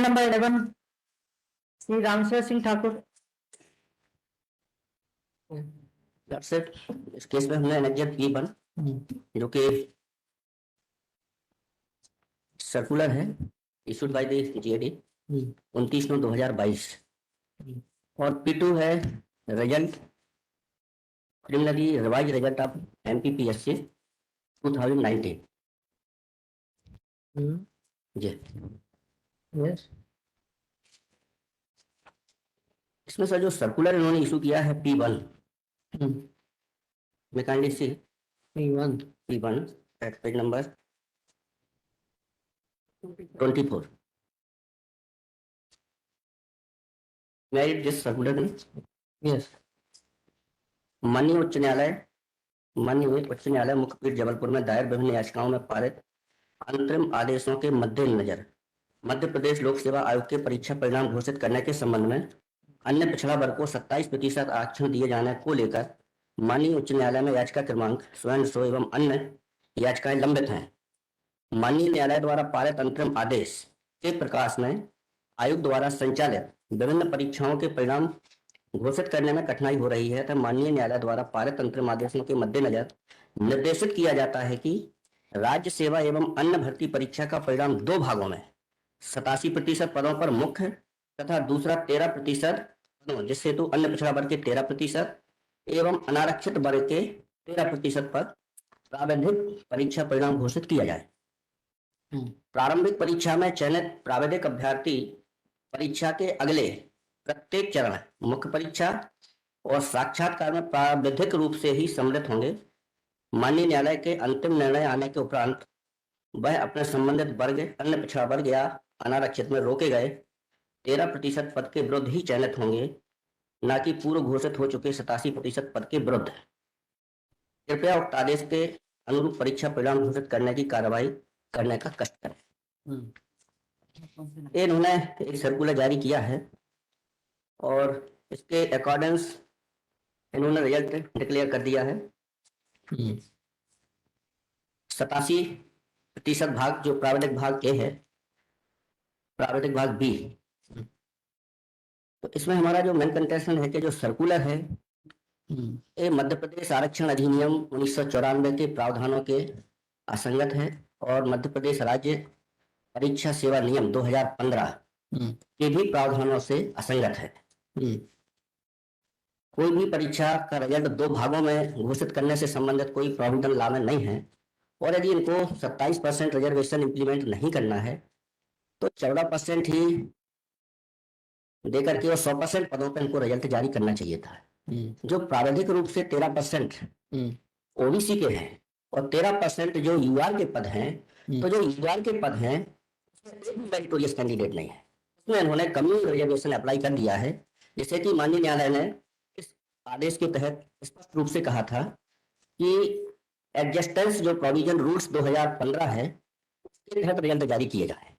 Number 11 Shri रामशर Singh Thakur. इस case में हमने एनेक्जर P1 जो कि सर्कुलर है इशूड बाय द GAD 29/9/2022 और P2 है result preliminary revise result of MPPSC 2019 जी। यस इसमें सर जो सर्कुलर इन्होंने इशू किया है P1 में kindly see P1 at page number 24 merit this circular yes माननीय उच्च न्यायालय मुख्यपीठ जबलपुर में दायर विभिन्न याचिकाओं में पारित अंतरिम आदेशों के मद्देनजर मध्य प्रदेश लोक सेवा आयोग के परीक्षा परिणाम घोषित करने के संबंध में अन्य पिछड़ा वर्ग को 27% आरक्षण दिए जाने को लेकर माननीय उच्च न्यायालय में याचिका क्रमांक स्वयं सो एवं अन्य याचिकाएं लंबित हैं। माननीय न्यायालय द्वारा पारित अंतरिम आदेश के प्रकाश में आयोग द्वारा संचालित विभिन्न परीक्षाओं के परिणाम घोषित करने में कठिनाई हो रही है तथा माननीय न्यायालय द्वारा पारित अंतरिम आदेशों के मद्देनजर निर्देशित किया जाता है कि राज्य सेवा एवं अन्य भर्ती परीक्षा का परिणाम दो भागों में 87% पदों पर मुख्य तथा दूसरा 13% पदों जिस हेतु अन्य पिछड़ा वर्ग के 13% एवं अनारक्षित वर्ग के 13% पर प्राविधिक परीक्षा परिणाम घोषित किया जाए। प्रारंभिक परीक्षा में चयनित प्राविधिक अभ्यर्थी परीक्षा के अगले प्रत्येक चरण मुख्य परीक्षा और साक्षात्कार में प्राविधिक रूप से ही सम्मिलित होंगे। माननीय न्यायालय के अंतिम निर्णय आने के उपरांत वह अपने संबंधित वर्ग अन्य पिछड़ा वर्ग या अनारक्षित में रोके गए 13% पद के विरुद्ध ही चयनित होंगे, न कि पूर्व घोषित हो चुके 87% पद के विरुद्ध। कृपया उक्त आदेश के अनुरूप परीक्षा परिणाम घोषित करने की कार्रवाई करने का कष्ट करें। इन्होंने एक सर्कुलर जारी किया है और इसके अकॉर्डिंग्स इन्होंने रिजल्ट डिक्लेयर कर दिया है। 87% भाग जो प्राविधिक भाग ए है, प्राविधिक भाग बी। तो इसमें हमारा जो मेन कंटेंशन है कि जो सर्कुलर है ये मध्य प्रदेश आरक्षण अधिनियम 1994 के प्रावधानों के असंगत है और मध्य प्रदेश राज्य परीक्षा सेवा नियम 2015 के भी प्रावधानों से असंगत है। कोई भी परीक्षा का रिजल्ट दो भागों में घोषित करने से संबंधित कोई प्रोविजन लॉ में नहीं है और यदि इनको 27% रिजर्वेशन इंप्लीमेंट नहीं करना है तो 14% ही देकर के और 100% पदों पर इनको रिजल्ट जारी करना चाहिए था। जो प्राविधिक रूप से 13% ओबीसी के हैं और 13% जो यूआर के पद हैं, तो जो यूआर के पद हैं उसमें मेरिटोरियस कैंडिडेट नहीं है, उसमें इन्होंने कम्युनल रिजर्वेशन अप्लाई कर दिया है। जैसे कि माननीय न्यायालय ने इस आदेश के तहत स्पष्ट रूप से कहा था कि एडजस्टेंस जो प्रोविजन रूल्स 2015 है उसके तहत रिजल्ट जारी किए जाए।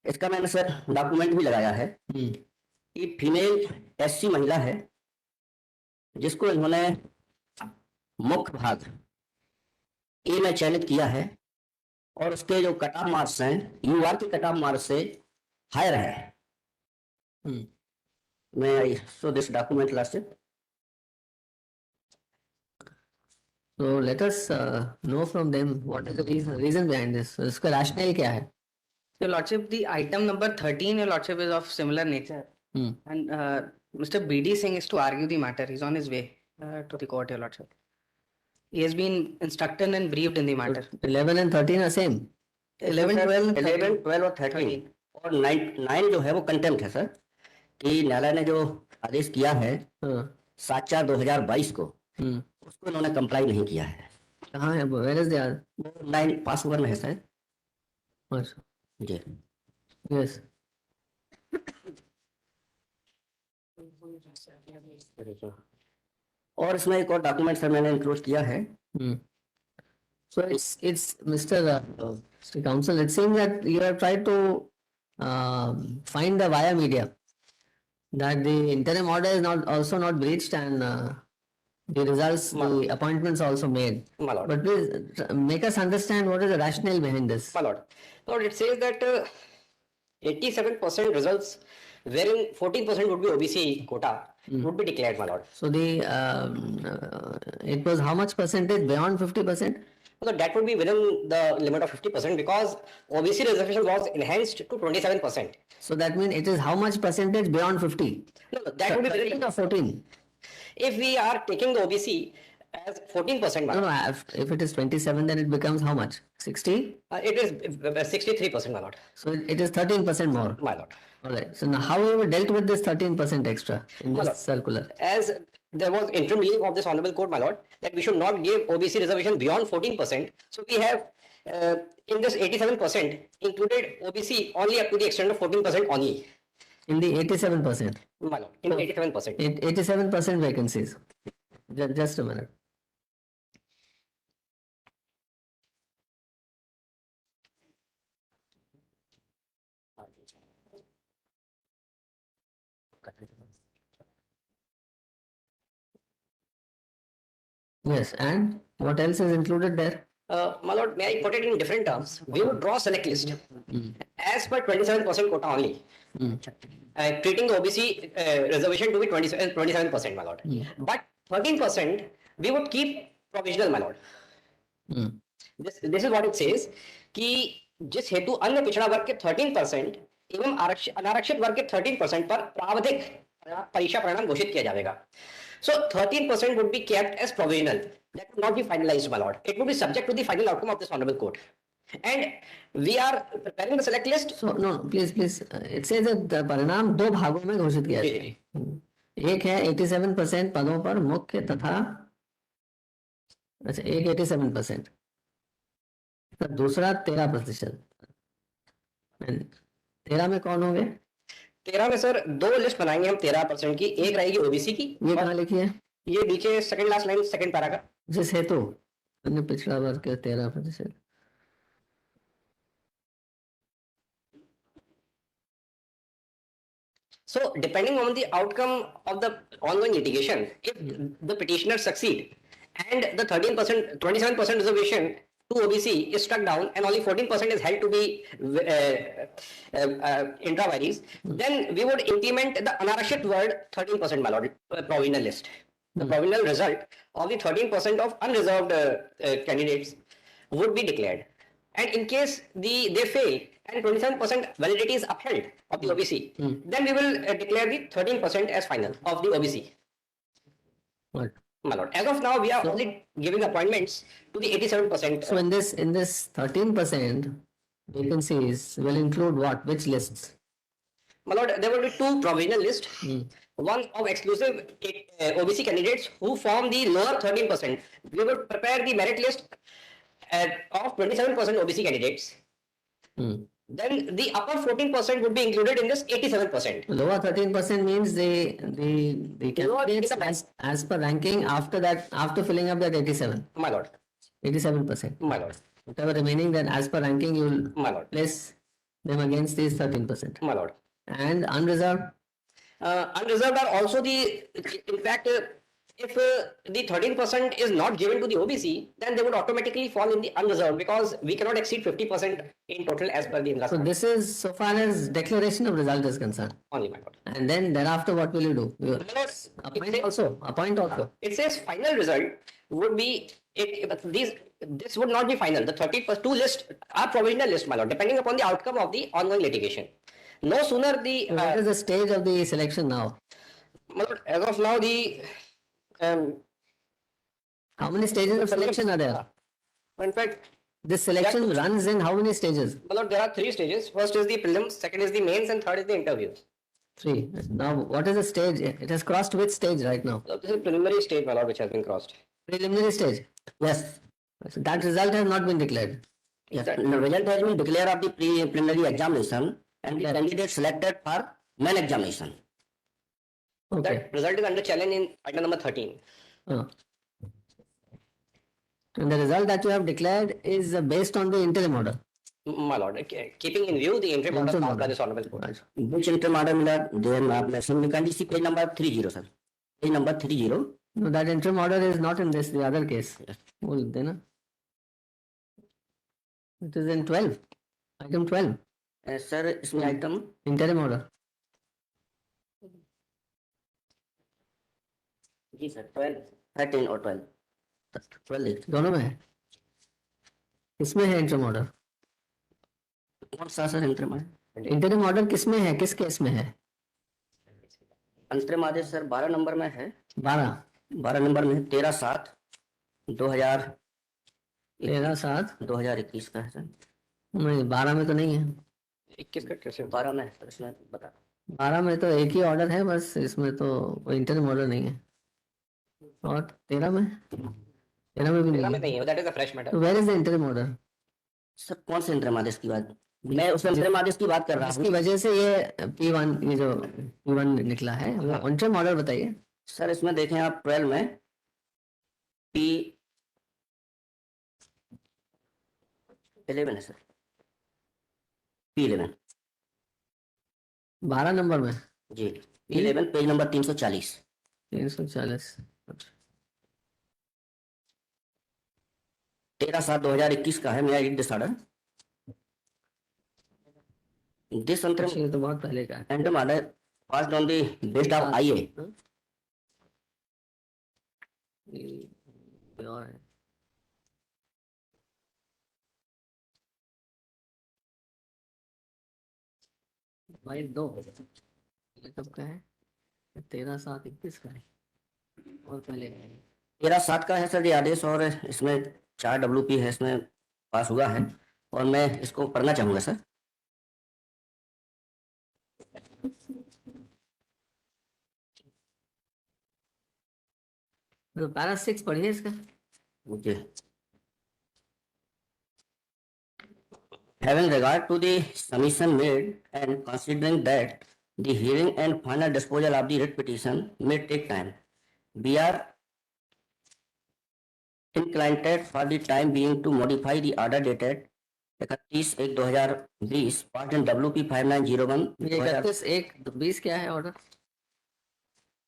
इसका मैंने सर डॉक्यूमेंट भी लगाया है कि फीमेल SC महिला है जिसको इन्होंने मुख्य भाग ए में चयनित किया है और उसके जो कट ऑफ मार्क्स हैं यूआर के कट ऑफ मार्क्स से हायर है। मैं so this document last. So let us know from them what is the reason behind this. So, इसका rationale क्या है? Your Lordship, the item number 13, Your Lordship, is of similar nature. And Mr. BD Singh is to argue the matter. He's on his way to the court, Your Lordship. He has been instructed and briefed in the matter. 11 and 13 are same. 11, 12, 11, 12 और 13 और 9 जो है वो contempt है sir, कि न्यायालय ने जो आदेश किया है 7/4/2022 को उसको इन्होंने कंप्लाई नहीं किया है। कहाँ है वो? Where is the 9 pass over में है सर जी। Yes. और इसमें एक और डॉक्यूमेंट सर मैंने इंक्लूड किया है। So it's Mr. Counsel, it seems that you have tried to find the via media that the interim order is not breached and the results, the appointments also made. My lord. But please make us understand what is the rationale behind this. My lord, it says that 87% results wherein 14% would be OBC quota would be declared, my lord. So it was how much percentage beyond 50%? So that would be within the limit of 50% because OBC reservation was enhanced to 27%. So that means it is how much percentage beyond 50? No, that would be 13 or 14? if we are taking the OBC as 14%, No, no, if it is 27, then it becomes how much? 60? it is 63%, my lord. So it is 13% more. My lord. Alright, so now how have you dealt with this 13% extra in this Lord. circular? As there was interim ruling of this honorable court, my lord, that we should not give OBC reservation beyond 14%. So we have in this 87% included OBC only up to the extent of 14% only, In the 87%? my lord, in 87%. 87% vacancies. Just a minute. Yes, and what else is included there? My lord, may I put it in different terms? We would draw select list as per 27% quota only. Treating the OBC reservation to be 27%, my lord. But 13% we would keep provisional, my lord. This is what it says कि जिस हेतु अन्य पिछड़ा वर्ग के 13% एवं अनारक्षित वर्ग के 13% पर प्रावधिक परीक्षा परिणाम घोषित किया जाएगा. So 13% would be kept as provisional. That would not be finalized, my lord. It would be subject to the final outcome of this honorable court. And we are preparing the select list. So no, please. It says that the परिणाम दो भागों में घोषित किया जाएगा. एक है 87% पदों पर मुख्य तथा अच्छा एक 87%. दूसरा 13%. 13 में कौन होंगे? 13 में सर दो लिस्ट बनाएंगे हम 13% की. एक रहेगी ओबीसी की. ये कहाँ लिखी है? ये नीचे second last line second para का. जिस हेतु अन्य पिछड़ा वर्ग के 13%. So depending on the outcome of the ongoing litigation, if the petitioner succeed and the 13%, 27% reservation to OBC is struck down and only 14% is held to be intra vires, then we would implement the Anarashit word 13%, my lord, provisional list. The provisional result of the 13% of unreserved candidates would be declared. And in case they fail and 27% validity is upheld of the OBC, then we will declare the 13% as final of the OBC. What? My lord, as of now, we are only giving appointments to the 87%. So in this 13% vacancies will include what? Which lists? My lord, there will be two provisional lists. One of exclusive OBC candidates who form the lower 13%. We will prepare the merit list of 27% OBC candidates. Then the upper 14% would be included in this 87%. Lower 13% means the candidates as per ranking after that, after filling up that 87. My lord. 87%. My lord. Whatever remaining, then as per ranking you will My lord. place them against these 13%. My lord. And unreserved? Unreserved are also the, in fact, if the 13% is not given to the OBC, then they would automatically fall in the unreserved because we cannot exceed 50% in total as per the INRA. So this is so far as declaration of result is concerned. Only, my lord. And then thereafter what will you do? You will appoint also. It says final result would be, this would not be final. The 30% two list are provisional list, my lord, depending upon the outcome of the ongoing litigation. No sooner the... What is the stage of the selection now? my lord, as of now, the... How many stages of selection are there? in fact, This selection runs in how many stages? my lord, there are three stages. First is the prelims, second is the mains, and third is the interviews. 3. Now what is the stage? It has crossed which stage right now? So this is preliminary stage, my lord, which has been crossed. Preliminary stage. Yes. So that result has not been declared. Yes. The result has been declared of the preliminary examination and the candidate selected for main examination. Okay. That result is under challenge in item number 13. And the result that you have declared is based on the interim order. My lord, keeping in view the interim order Interim passed by order. this honorable court. Right. Which interim order, my lord? Then you can see page number 30, sir. Page number 30. No, that interim order is not in this, the other case. Yes. Well, then, it is in 12. Item 12. Sir इसमें item interim order जी sir 12, 13 और 12 दोनों में है, किसमें है interim order? कौन सा sir अंतरिम है? इंटरिम ऑर्डर किसमें है, किस केस में है? अंतरिम आदेश सर 12 नंबर में है, 12 12 नंबर में 13/7/2000 13/7 2021 का है सर। नहीं, 12 में तो नहीं है। 21 का कैसे 12 में है सर, इसमें बता 12 में तो एक ही ऑर्डर है बस, इसमें तो कोई इंटरिम ऑर्डर नहीं है। और 13 में भी नहीं है। नहीं है, that is a fresh matter. तो where is the interim order? Sir कौन से अंतरिम आदेश की बात? मैं उस अंतरिम आदेश की बात कर रहा इसकी हूँ वजह से ये P1, ये जो P1 निकला है, वो इंटरिम ऑर्डर बताइए। सर। इसमें देखें आप 12 में P11 है सर, P11 12 नंबर में जी, P11 पेज नंबर 340। 340। 13/7/2021 का है। मैं रीड दिस ऑर्डर। दिस अंतरिम ये तो बहुत पहले का है। अंतरिम order passed on the based of IA ये और है। भाई दो, ये कब का है? 13/7/21 का है, और पहले का है। 13/7 का है सर ये आदेश, और इसमें 4 WP है, इसमें पास हुआ है, और मैं इसको पढ़ना चाहूंगा सर। तो पैरा 6 पढ़िए इसका। Okay. Having regard to the submission made and considering that the hearing and final disposal of the writ petition may take time, we are inclined for the time being to modify the order dated 31/1/2020 passed in WP 5901। ये 31/1/20 क्या है order?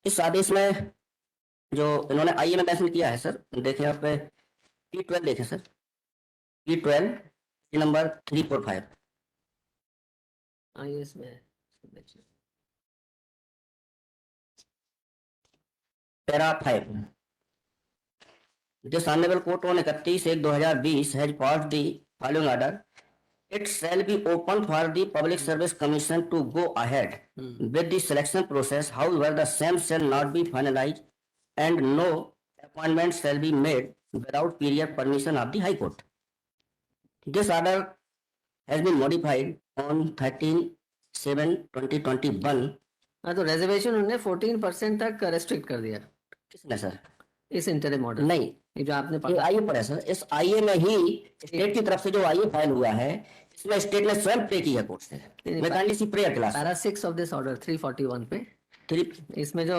इस आदेश में जो इन्होंने IA में mention किया है सर, देखें आप P12 देखें सर, P12 नंबर 345 हाँ, ये इसमें है। Para 5। This honorable court on 31/1/2020 has passed the following order. It shall be open for the Public Service Commission to go ahead with the selection process. However, the same shall not be finalized and no appointment shall be made without prior permission of the High Court. This order has been modified on 13/7/2021। हाँ, तो reservation उन्होंने 14% तक restrict कर दिया किसने sir? इस interim order. नहीं, ये जो आपने ये पढ़ा, IA पर है सर। इस IA में ही स्टेट की तरफ से जो IA फाइल हुआ है, इसमें स्टेट ने स्वयं पे किया कोर्ट से। मैं kindly C prayer class para 6 of this order 341 पे 3 इसमें जो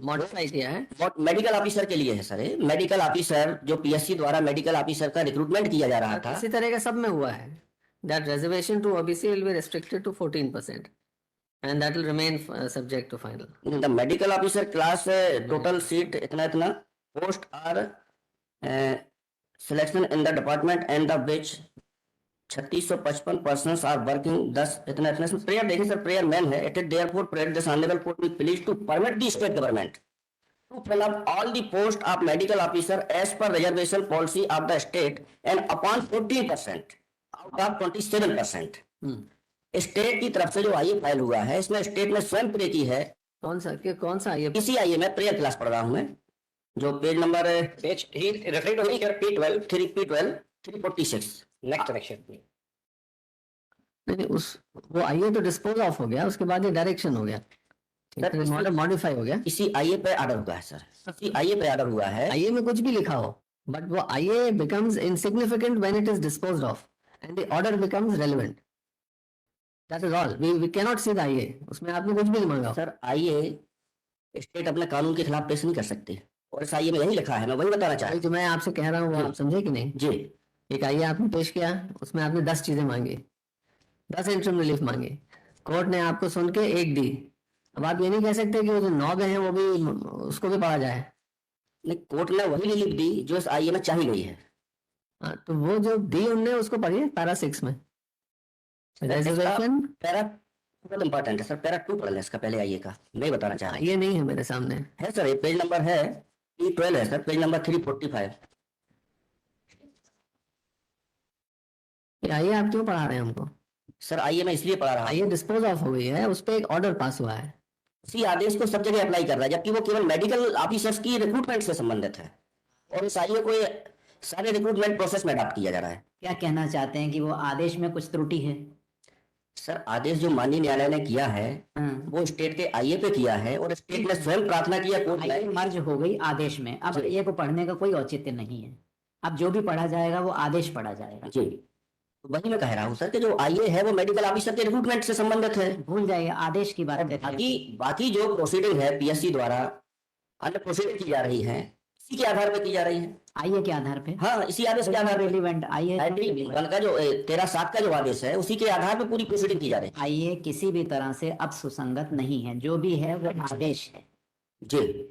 मॉडिफाई किया है, मेडिकल ऑफिसर के लिए है सर। मेडिकल ऑफिसर जो PSC द्वारा मेडिकल ऑफिसर का रिक्रूटमेंट किया जा रहा था, इसी तरह का सब में हुआ है। That reservation to OBC will be restricted to 14% and that will remain subject to final. The medical officer class total seat इतना post are selection in the department and the which 3655 persons are working। 10 इतना prayer देखें sir, prayer main है। It is therefore prayer this honourable court be please to permit the state government to fill up all the post of medical officer as per reservation policy of the state and upon 14% out of 27%। State की तरफ से जो IA file हुआ है, इसमें state ने स्वयं pray की है। कौन सा ये इसी IA में प्रेयर क्लास पढ़ रहा हूं मैं, जो page number Page he referring to here P12 346। next section। नहीं, उस वो IA तो डिस्पोज ऑफ हो गया, उसके बाद ये डायरेक्शन हो गया, मॉडल मॉडिफाई हो गया। इसी IA पे ऑर्डर हुआ है सर, इसी IA पे ऑर्डर हुआ है। IA में कुछ भी लिखा हो, बट वो IA becomes insignificant when it is disposed of and the order becomes relevant. That is all. We cannot see the IA. उसमें आपने कुछ भी नहीं मांगा। सर IA स्टेट अपने कानून के खिलाफ पेश नहीं कर सकती, और इस IA में यही लिखा है, मैं वही बताना चाहता वही जो मैं आपसे कह रहा हूँ, वो आप समझे कि नहीं? हूं जी। एक IA आपने पेश किया, उसमें आपने 10 चीजें मांगी, 10 इंटरिम रिलीफ मांगी, कोर्ट ने आपको सुन के एक दी। अब आप ये नहीं कह सकते कि वो जो 9 गए हैं वो भी, उसको भी पढ़ा जाए। नहीं, कोर्ट ने वही रिलीफ दी जो इस IA में चाही गई है। हाँ, तो वो जो दी उनने उसको पढ़िए पैरा 6 में। Reservation? पैरा बहुत इंपॉर्टेंट है सर, पैरा 2 पढ़ लें इसका पहले, आइए का मैं बताना चाह रहा हूँ। ये नहीं है मेरे सामने। है सर, ये पेज नंबर है E12 है सर, पेज नंबर 345। आइए आप क्यों पढ़ा रहे हैं हमको? सर आइए मैं इसलिए पढ़ा रहा हूँ, आइए डिस्पोज ऑफ हो गई है, उस पर एक ऑर्डर पास हुआ है। उसी आदेश को सब जगह अप्लाई कर रहा है, जबकि वो केवल मेडिकल ऑफिसर्स की रिक्रूटमेंट से संबंधित है, और इस आईए को ये सारे रिक्रूटमेंट प्रोसेस में अडॉप्ट किया जा रहा है। क्या कहना चाहते हैं कि वो आदेश में कुछ त्रुटि है? सर आदेश जो माननीय न्यायालय ने किया है हाँ। वो स्टेट के आईए पे किया है, और स्टेट ने स्वयं प्रार्थना किया कोर्ट आईए में। मर्ज हो गई आदेश में, अब जी। ये को पढ़ने का कोई औचित्य नहीं है। अब जो भी पढ़ा जाएगा वो आदेश पढ़ा जाएगा। जी, तो वही मैं कह रहा हूँ सर कि जो आईए है वो मेडिकल ऑफिसर के रिक्रूटमेंट से संबंधित है। भूल जाइए, आदेश की बात करते हैं। बाकी जो प्रोसीडिंग है पीएससी द्वारा अन्य प्रोसीडिंग की जा रही है, इसी के आधार पर की जा रही है। आईए के आधार पे, हाँ, इसी आदेश के आधार पर रिलीवेंट आईए वन का जो 13/7 का जो आदेश है उसी के आधार पर पूरी प्रोसीडिंग की जा रही आईए किसी भी तरह से अब सुसंगत नहीं है, जो भी है वो आदेश है। है। जी,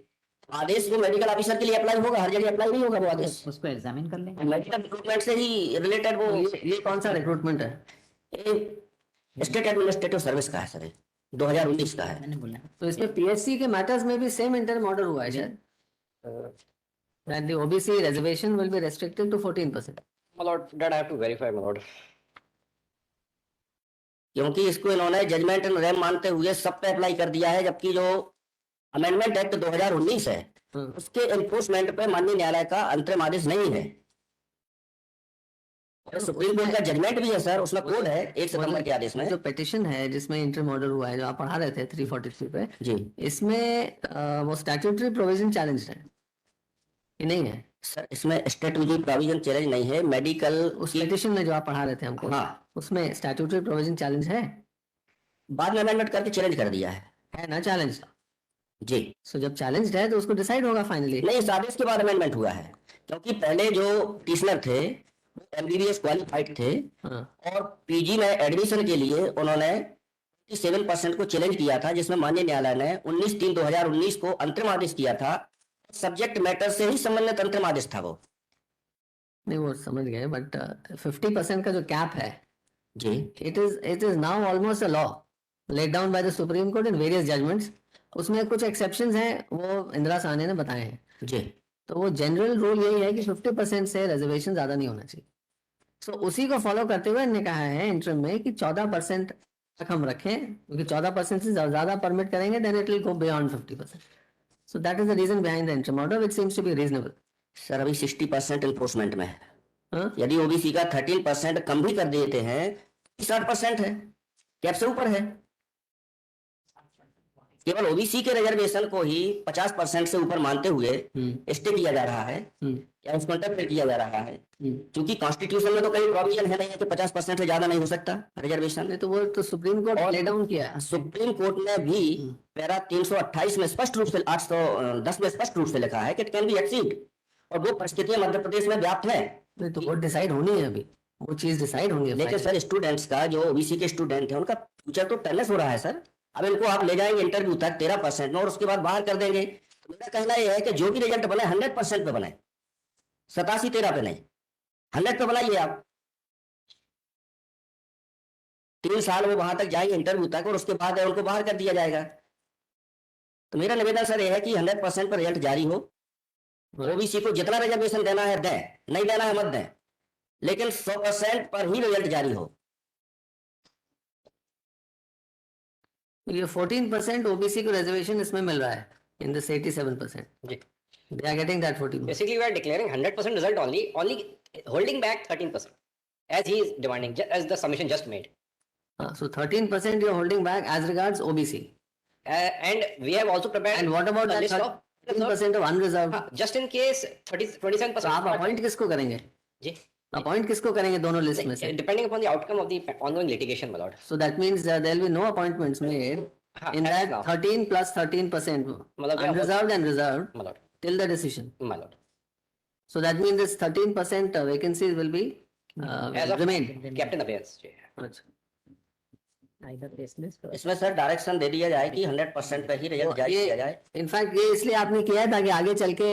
आदेश वो मेडिकल ऑफिसर के लिए अप्लाई होगा, हर जगह अप्लाई नहीं होगा वो आदेश। उसको एग्जामिन कर लेंगे। मेडिकल रिक्रूटमेंट से ही रिलेटेड वो ये कौन सा रिक्रूटमेंट है? स्टेट एडमिनिस्ट्रेटिव सर्विस का है सर, 2019 का है। मैंने बोला तो इसमें पीएससी के मैटर्स में भी सेम इंटरम ऑर्डर हुआ है शायद, that the OBC reservation will be restricted to 14%. My lord, that I have to verify, my lord. क्योंकि इसको इन्होंने जजमेंट इन रेम मानते हुए सब पे अप्लाई कर दिया है, जबकि जो अमेंडमेंट एक्ट 2019 है उसके एनफोर्समेंट पे माननीय न्यायालय का अंतरिम आदेश नहीं है। और सुप्रीम कोर्ट का जजमेंट भी है सर, उसमें कोड है 1 सितंबर के आदेश में। जो पिटिशन है जिसमें इंटरम ऑर्डर हुआ है, जो आप पढ़ा रहे थे 343 पे, जी इसमें वो स्टैट्यूटरी प्रोविजन चैलेंज है कि नहीं है? सर, इसमें स्टैट्यूटरी प्रोविजन चैलेंज नहीं है, मेडिकल उस पिटिशन में जो आप पढ़ा रहे थे हमको, हाँ, उसमें स्टैट्यूटरी प्रोविजन चैलेंज है बाद में अमेंडमेंट करके चैलेंज कर दिया है ना? चैलेंज। जी सो जब चैलेंज है तो उसको डिसाइड होगा फाइनली। नहीं, इस आदेश के बाद अमेंडमेंट हुआ है, क्योंकि पहले जो टीचर थे एमबीबीएस क्वालिफाइड थे, हाँ। और पीजी में एडमिशन के लिए उन्होंने 7% को चैलेंज किया था, जिसमें माननीय न्यायालय ने 19/3/2019 को अंतरिम आदेश किया था। सब्जेक्ट मैटर से ही संबंधित अंतरिम आदेश था वो। नहीं वो समझ गए, बट 50% का जो कैप है जी, it is now almost a law laid down by the Supreme Court in various judgments. उसमें कुछ exceptions हैं, वो इंदिरा साहनी ने बताए हैं। जी, तो वो जनरल रूल यही है कि 50% से रिजर्वेशन ज्यादा नहीं होना चाहिए। सो उसी को फॉलो करते हुए इन्होंने कहा है इंटरम में कि 14% तक हम रखें, क्योंकि 14% से ज्यादा परमिट करेंगे then it will go beyond 50%. So that is the reason behind the interim order which seems to be reasonable. Sir अभी 60% इन्फोर्समेंट में है। हाँ? यदि ओबीसी का 13% कम भी कर देते हैं, 60% है, कैप से ऊपर है। केवल ओबीसी के रिजर्वेशन को ही 50% से ऊपर मानते हुए स्टे किया जा रहा है या उसको इंटरप्रेट किया जा रहा है, क्योंकि कॉन्स्टिट्यूशन में तो कहीं प्रोविजन है नहीं है कि 50% से ज्यादा नहीं हो सकता रिजर्वेशन। नहीं तो वो तो सुप्रीम कोर्ट ले डाउन किया है। सुप्रीम कोर्ट ने भी पैरा 328 में स्पष्ट रूप से 810 में स्पष्ट रूप से लिखा है कि इट कैन बी एक्सीड, और वो परिस्थितियां मध्य प्रदेश में व्याप्त है। नहीं तो वो डिसाइड होनी है, अभी वो चीज डिसाइड होंगी। लेकिन सर स्टूडेंट्स का, जो ओबीसी के स्टूडेंट है, उनका फ्यूचर तो टर्नलेस हो रहा है सर। अब इनको आप ले जाएंगे इंटरव्यू तक 13% में और उसके बाद बाहर कर देंगे। तो मेरा कहना यह है कि जो भी रिजल्ट बने 100% पे बने, 87-13 पे नहीं, 100 पे बनाइए आप। 3 साल वो वहां तक जाएंगे इंटरव्यू तक और उसके बाद उनको बाहर कर दिया जाएगा। तो मेरा निवेदन सर यह है कि 100% पर रिजल्ट जारी हो। ओबीसी को जितना रिजर्वेशन देना है दें, नहीं देना है मत दें, लेकिन 100% पर ही रिजल्ट जारी हो। ये 14% ओबीसी को रिजर्वेशन इसमें मिल रहा है in this 87%. They are getting that 14%. Basically, we are declaring 100% result only holding back 13%, as he is demanding, as the submission just made. So 13% you are holding back as regards OBC. And we have also prepared. And what about a that list of 13% of unreserved? just in case 27%. तो आप appoint किसको करेंगे? जी. Appoint किसको करेंगे दोनों list में से? Depending upon the outcome of the ongoing litigation, my lord. So that means there will be no appointments made in as that now. 13 plus 13% unreserved and reserved My lord. till the decision. My lord. So that means this 13% vacancies will be As of remain. Captain affairs. जी. अच्छा. Either tasteless or इसमें sir direction दे दिया जाए कि 100% पे ही result जारी ये- किया जाए। इनफैक्ट ये इसलिए आपने किया है ताकि आगे चल के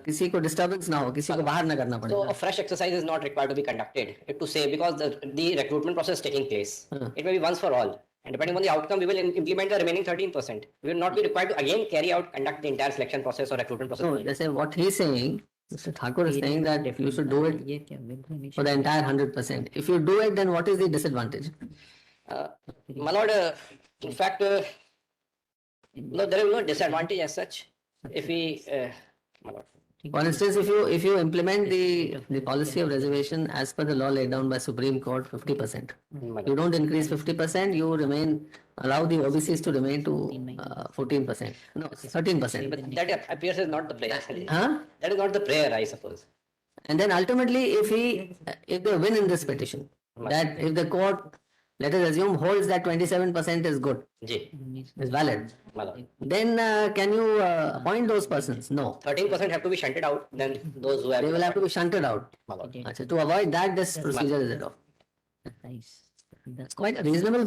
किसी को डिस्टर्बेंस ना हो, किसी को बाहर ना करना पड़े। So a fresh exercise is not required to be conducted. To say because the recruitment process is taking place, it may be once for all, and depending on the outcome, we will implement the remaining 13%. We will not be required to again conduct the entire selection process or recruitment process. So जैसे what he is saying, Mr. Thakur is saying that you should do it ये क्या बिल्कुल for the entire 100%. If you do it, then what is the disadvantage? My lord, in fact, no, there is no disadvantage as such. If we, my lord. For instance, if you implement the policy of reservation as per the law laid down by Supreme Court, 50%. You don't increase 50%, you allow the OBCs to remain to 14%. No, 13%. But that appears is not the prayer. Huh? That is not the prayer, I suppose. And then ultimately, if they win in this petition, that if the court, let us assume, holds that 27% is good, Ji, is valid, my lord. then can you appoint those persons? No. 13% have to be shunted out, then those who have. They will have to be shunted out. My lord. Achha, to avoid that, this procedure is adopted. It's quite a reasonable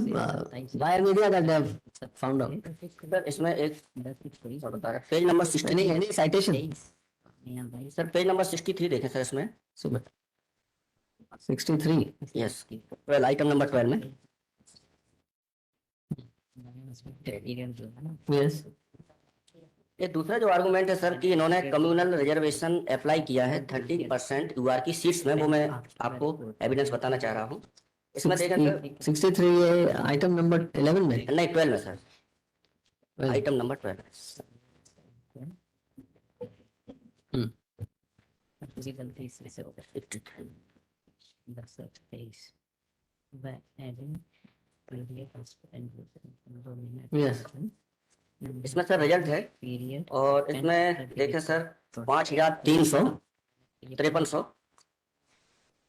wire media that they have found out. Sir इसमें एक page number 63, Any citation? Sir page number 63 देखें sir इसमें। Super. 63. Yes, 12 item number 12 में। Yes. ये दूसरा जो argument है sir कि इन्होंने कम्युनल रिजर्वेशन अप्लाई किया है 30% यूआर की सीट्स में, वो मैं आपको एविडेंस बताना चाह रहा हूँ। इसमें देखें सर, 63 ये आइटम नंबर 11 में। नहीं 12 में सर, 12. Item number 12। गलती से हो गया Yes. इसमें सर रिजल्ट है पीरियड और इसमें देखें सर 5353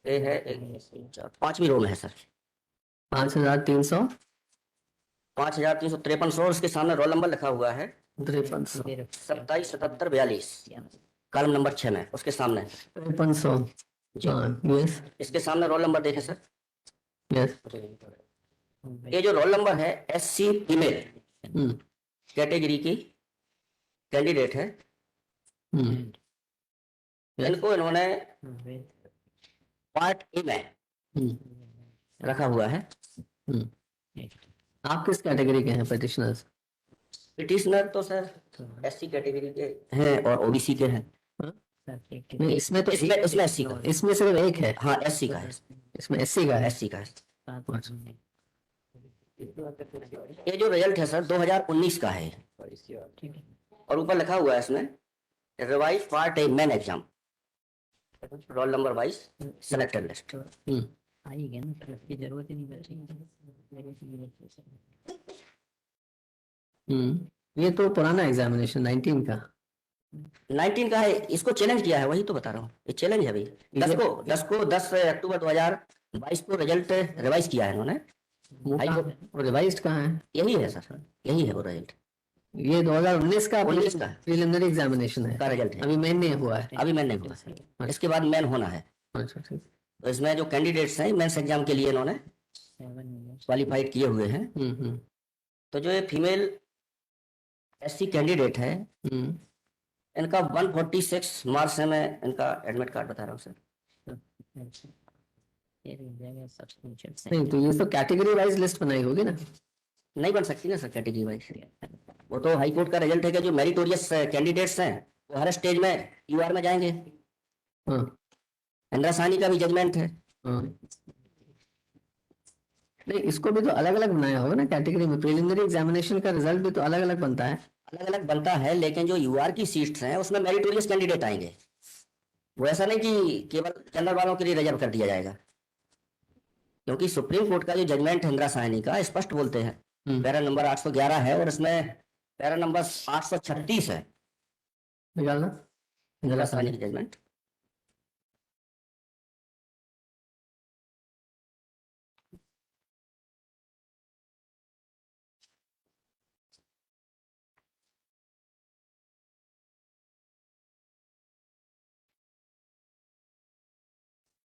ये है 5वीं रो में है सर, 5300 5353 और उसके सामने रोल नंबर लिखा हुआ है 5300 277742 कॉलम नंबर 6 में, उसके सामने 5300 yes इसके सामने रोल नंबर देखें सर। yes ये जो रोल नंबर है SC फीमेल कैटेगरी की कैंडिडेट है, इनको इन्होंने पार्ट ए में रखा हुआ है। आप किस कैटेगरी के हैं पेटिशनर्स? पिटिशनर तो सर SC कैटेगरी के हैं और OBC के हैं। नहीं, इसमें तो इसमें SC का, इसमें सिर्फ एक है, हाँ SC का है, इसमें SC का है। SC का है। ये जो रिजल्ट है सर 2019 का है और ऊपर लिखा हुआ है इसमें revise part A main exam roll number wise selected list. आई गया ना, फिर की जरूरत ही नहीं बची। ये तो पुराना एग्जामिनेशन 19 का 19 का है, इसको चैलेंज किया है, वही तो बता रहा हूँ, ये चैलेंज है भाई। 10 अक्टूबर 2022 को रिजल्ट रिवाइज किया है इन्होंने। रिवाइज्ड कहाँ है? यही है सर, यही है वो रिजल्ट, ये 2019 का 19 का प्रिलिमिनरी एग्जामिनेशन है, का रिजल्ट है। अभी मेन नहीं हुआ है। अभी मैन नहीं हुआ, इसके बाद मैन होना है। अच्छा ठीक। तो इसमें जो कैंडिडेट्स हैं मेंस एग्जाम के लिए इन्होंने क्वालिफाइड किए हुए हैं। तो जो ये फीमेल SC कैंडिडेट है इनका 146 मार्क्स है, मैं इनका एडमिट कार्ड बता रहा हूँ सर। नहीं तो ये तो कैटेगरी वाइज लिस्ट बनाई होगी ना? नहीं बन सकती ना सर कैटेगरी वाइज, वो तो हाई कोर्ट का रिजल्ट है कि जो मेरिटोरियस कैंडिडेट्स हैं वो हर स्टेज में UR में जाएंगे। इंदिरा साहनी का भी जजमेंट है। नहीं, इसको भी तो अलग अलग बनाया होगा ना कैटेगरी में, प्रिलिमिनरी एग्जामिनेशन का रिजल्ट भी तो अलग अलग बनता है। अलग अलग बनता है, लेकिन जो UR की सीट्स हैं उसमें मेरिटोरियस कैंडिडेट आएंगे, वो ऐसा नहीं कि केवल जनरल वालों के लिए रिजर्व कर दिया जाएगा, क्योंकि सुप्रीम कोर्ट का जो जजमेंट है इंदिरा साहनी का स्पष्ट बोलते हैं, पैरा नंबर 811 है और इसमें पैरा नंबर 836 है निकालना इंदिरा साहनी की जजमेंट।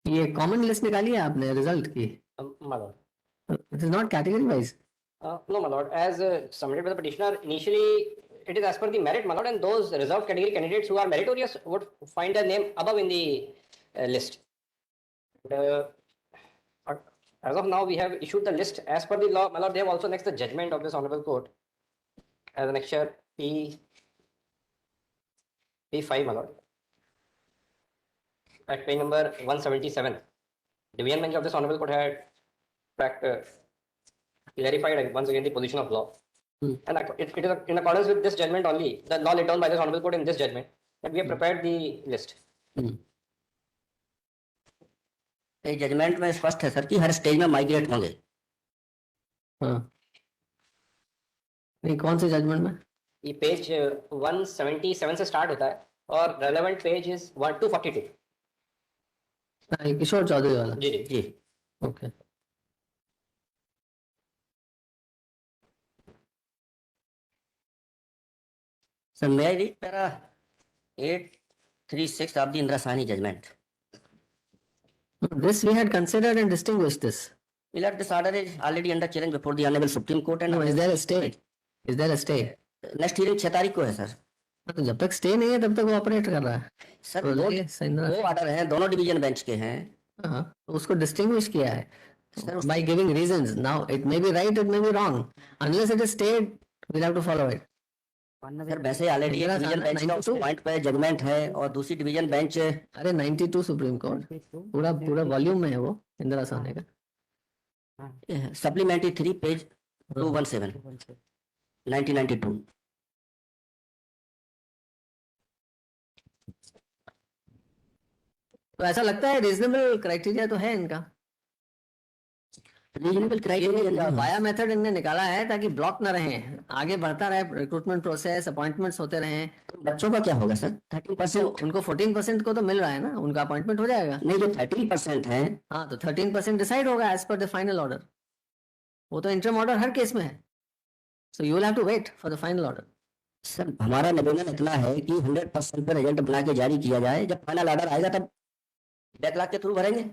ये कॉमन लिस्ट निकाली है आपने रिजल्ट की? It is not category wise. No, my lord. As submitted by the petitioner, initially it is as per the merit, my lord, and those reserved category candidates who are meritorious would find their name above in the list. Uh, as of now, we have issued the list as per the law, my lord. They have also next the judgment of this honorable court as annexure P5, my lord. At page number 177, division bench of this honorable court had clarified once again the position of law. And it is in accordance with this judgment only, the law laid down by this honorable court in this judgment, that we have prepared the list. ये judgement में स्पष्ट है sir कि हर stage में migrate होंगे। हाँ नहीं, कौन से जजमेंट में? ये पेज 177 से स्टार्ट होता है और रेलेवेंट पेज इज 242। हाँ, किशोर चौधरी वाला। जी जी जी okay. Sir may I read para 836 of the Indra Sahni judgment? This we had considered and distinguished this. My lord, this order is already under challenge before the Honorable Supreme Court and No, is there a stay? Is there a stay? next hearing 6 तारीख को है sir. तो जब तक stay नहीं है तब तक वो ऑपरेट कर रहा है। सर तो दो ये सैंद्रा- दो ऑर्डर हैं, दोनों डिवीजन बेंच के हैं। हाँ, तो उसको डिस्टिंग्विश किया है sir by giving reasons. Now it may be right, it may be wrong. Unless it is stayed, we'll have to follow it. Sir वैसे ऑलरेडी इंदिरा डिवीजन बेंच का 92 पॉइंट पे जजमेंट है और दूसरी डिवीजन बेंच अरे 92 supreme court पूरा पूरा volume में है वो इंदिरा साहनी का। Supplementary 3 page 217 1992। तो ऐसा लगता है रीजनेबल क्राइटेरिया तो है इनका। रीजनेबल क्राइटेरिया वाया मेथड इनने निकाला है ताकि ब्लॉक ना रहे, आगे बढ़ता रहे रिक्रूटमेंट प्रोसेस, अपॉइंटमेंट्स होते रहे। बच्चों का क्या होगा सर? 13% उनको 14% को तो मिल रहा है ना, उनका अपॉइंटमेंट हो जाएगा। नहीं, जो 13% है हाँ, तो 13% डिसाइड होगा as per the final order. वो तो इंटरम ऑर्डर हर केस में है, so you will have to wait for the final order. Sir हमारा निवेदन इतना है कि 100% पे रिजल्ट बना के जारी किया जाए, जब फाइनल ऑर्डर आएगा तब बैकलॉग के थ्रू भरेंगे।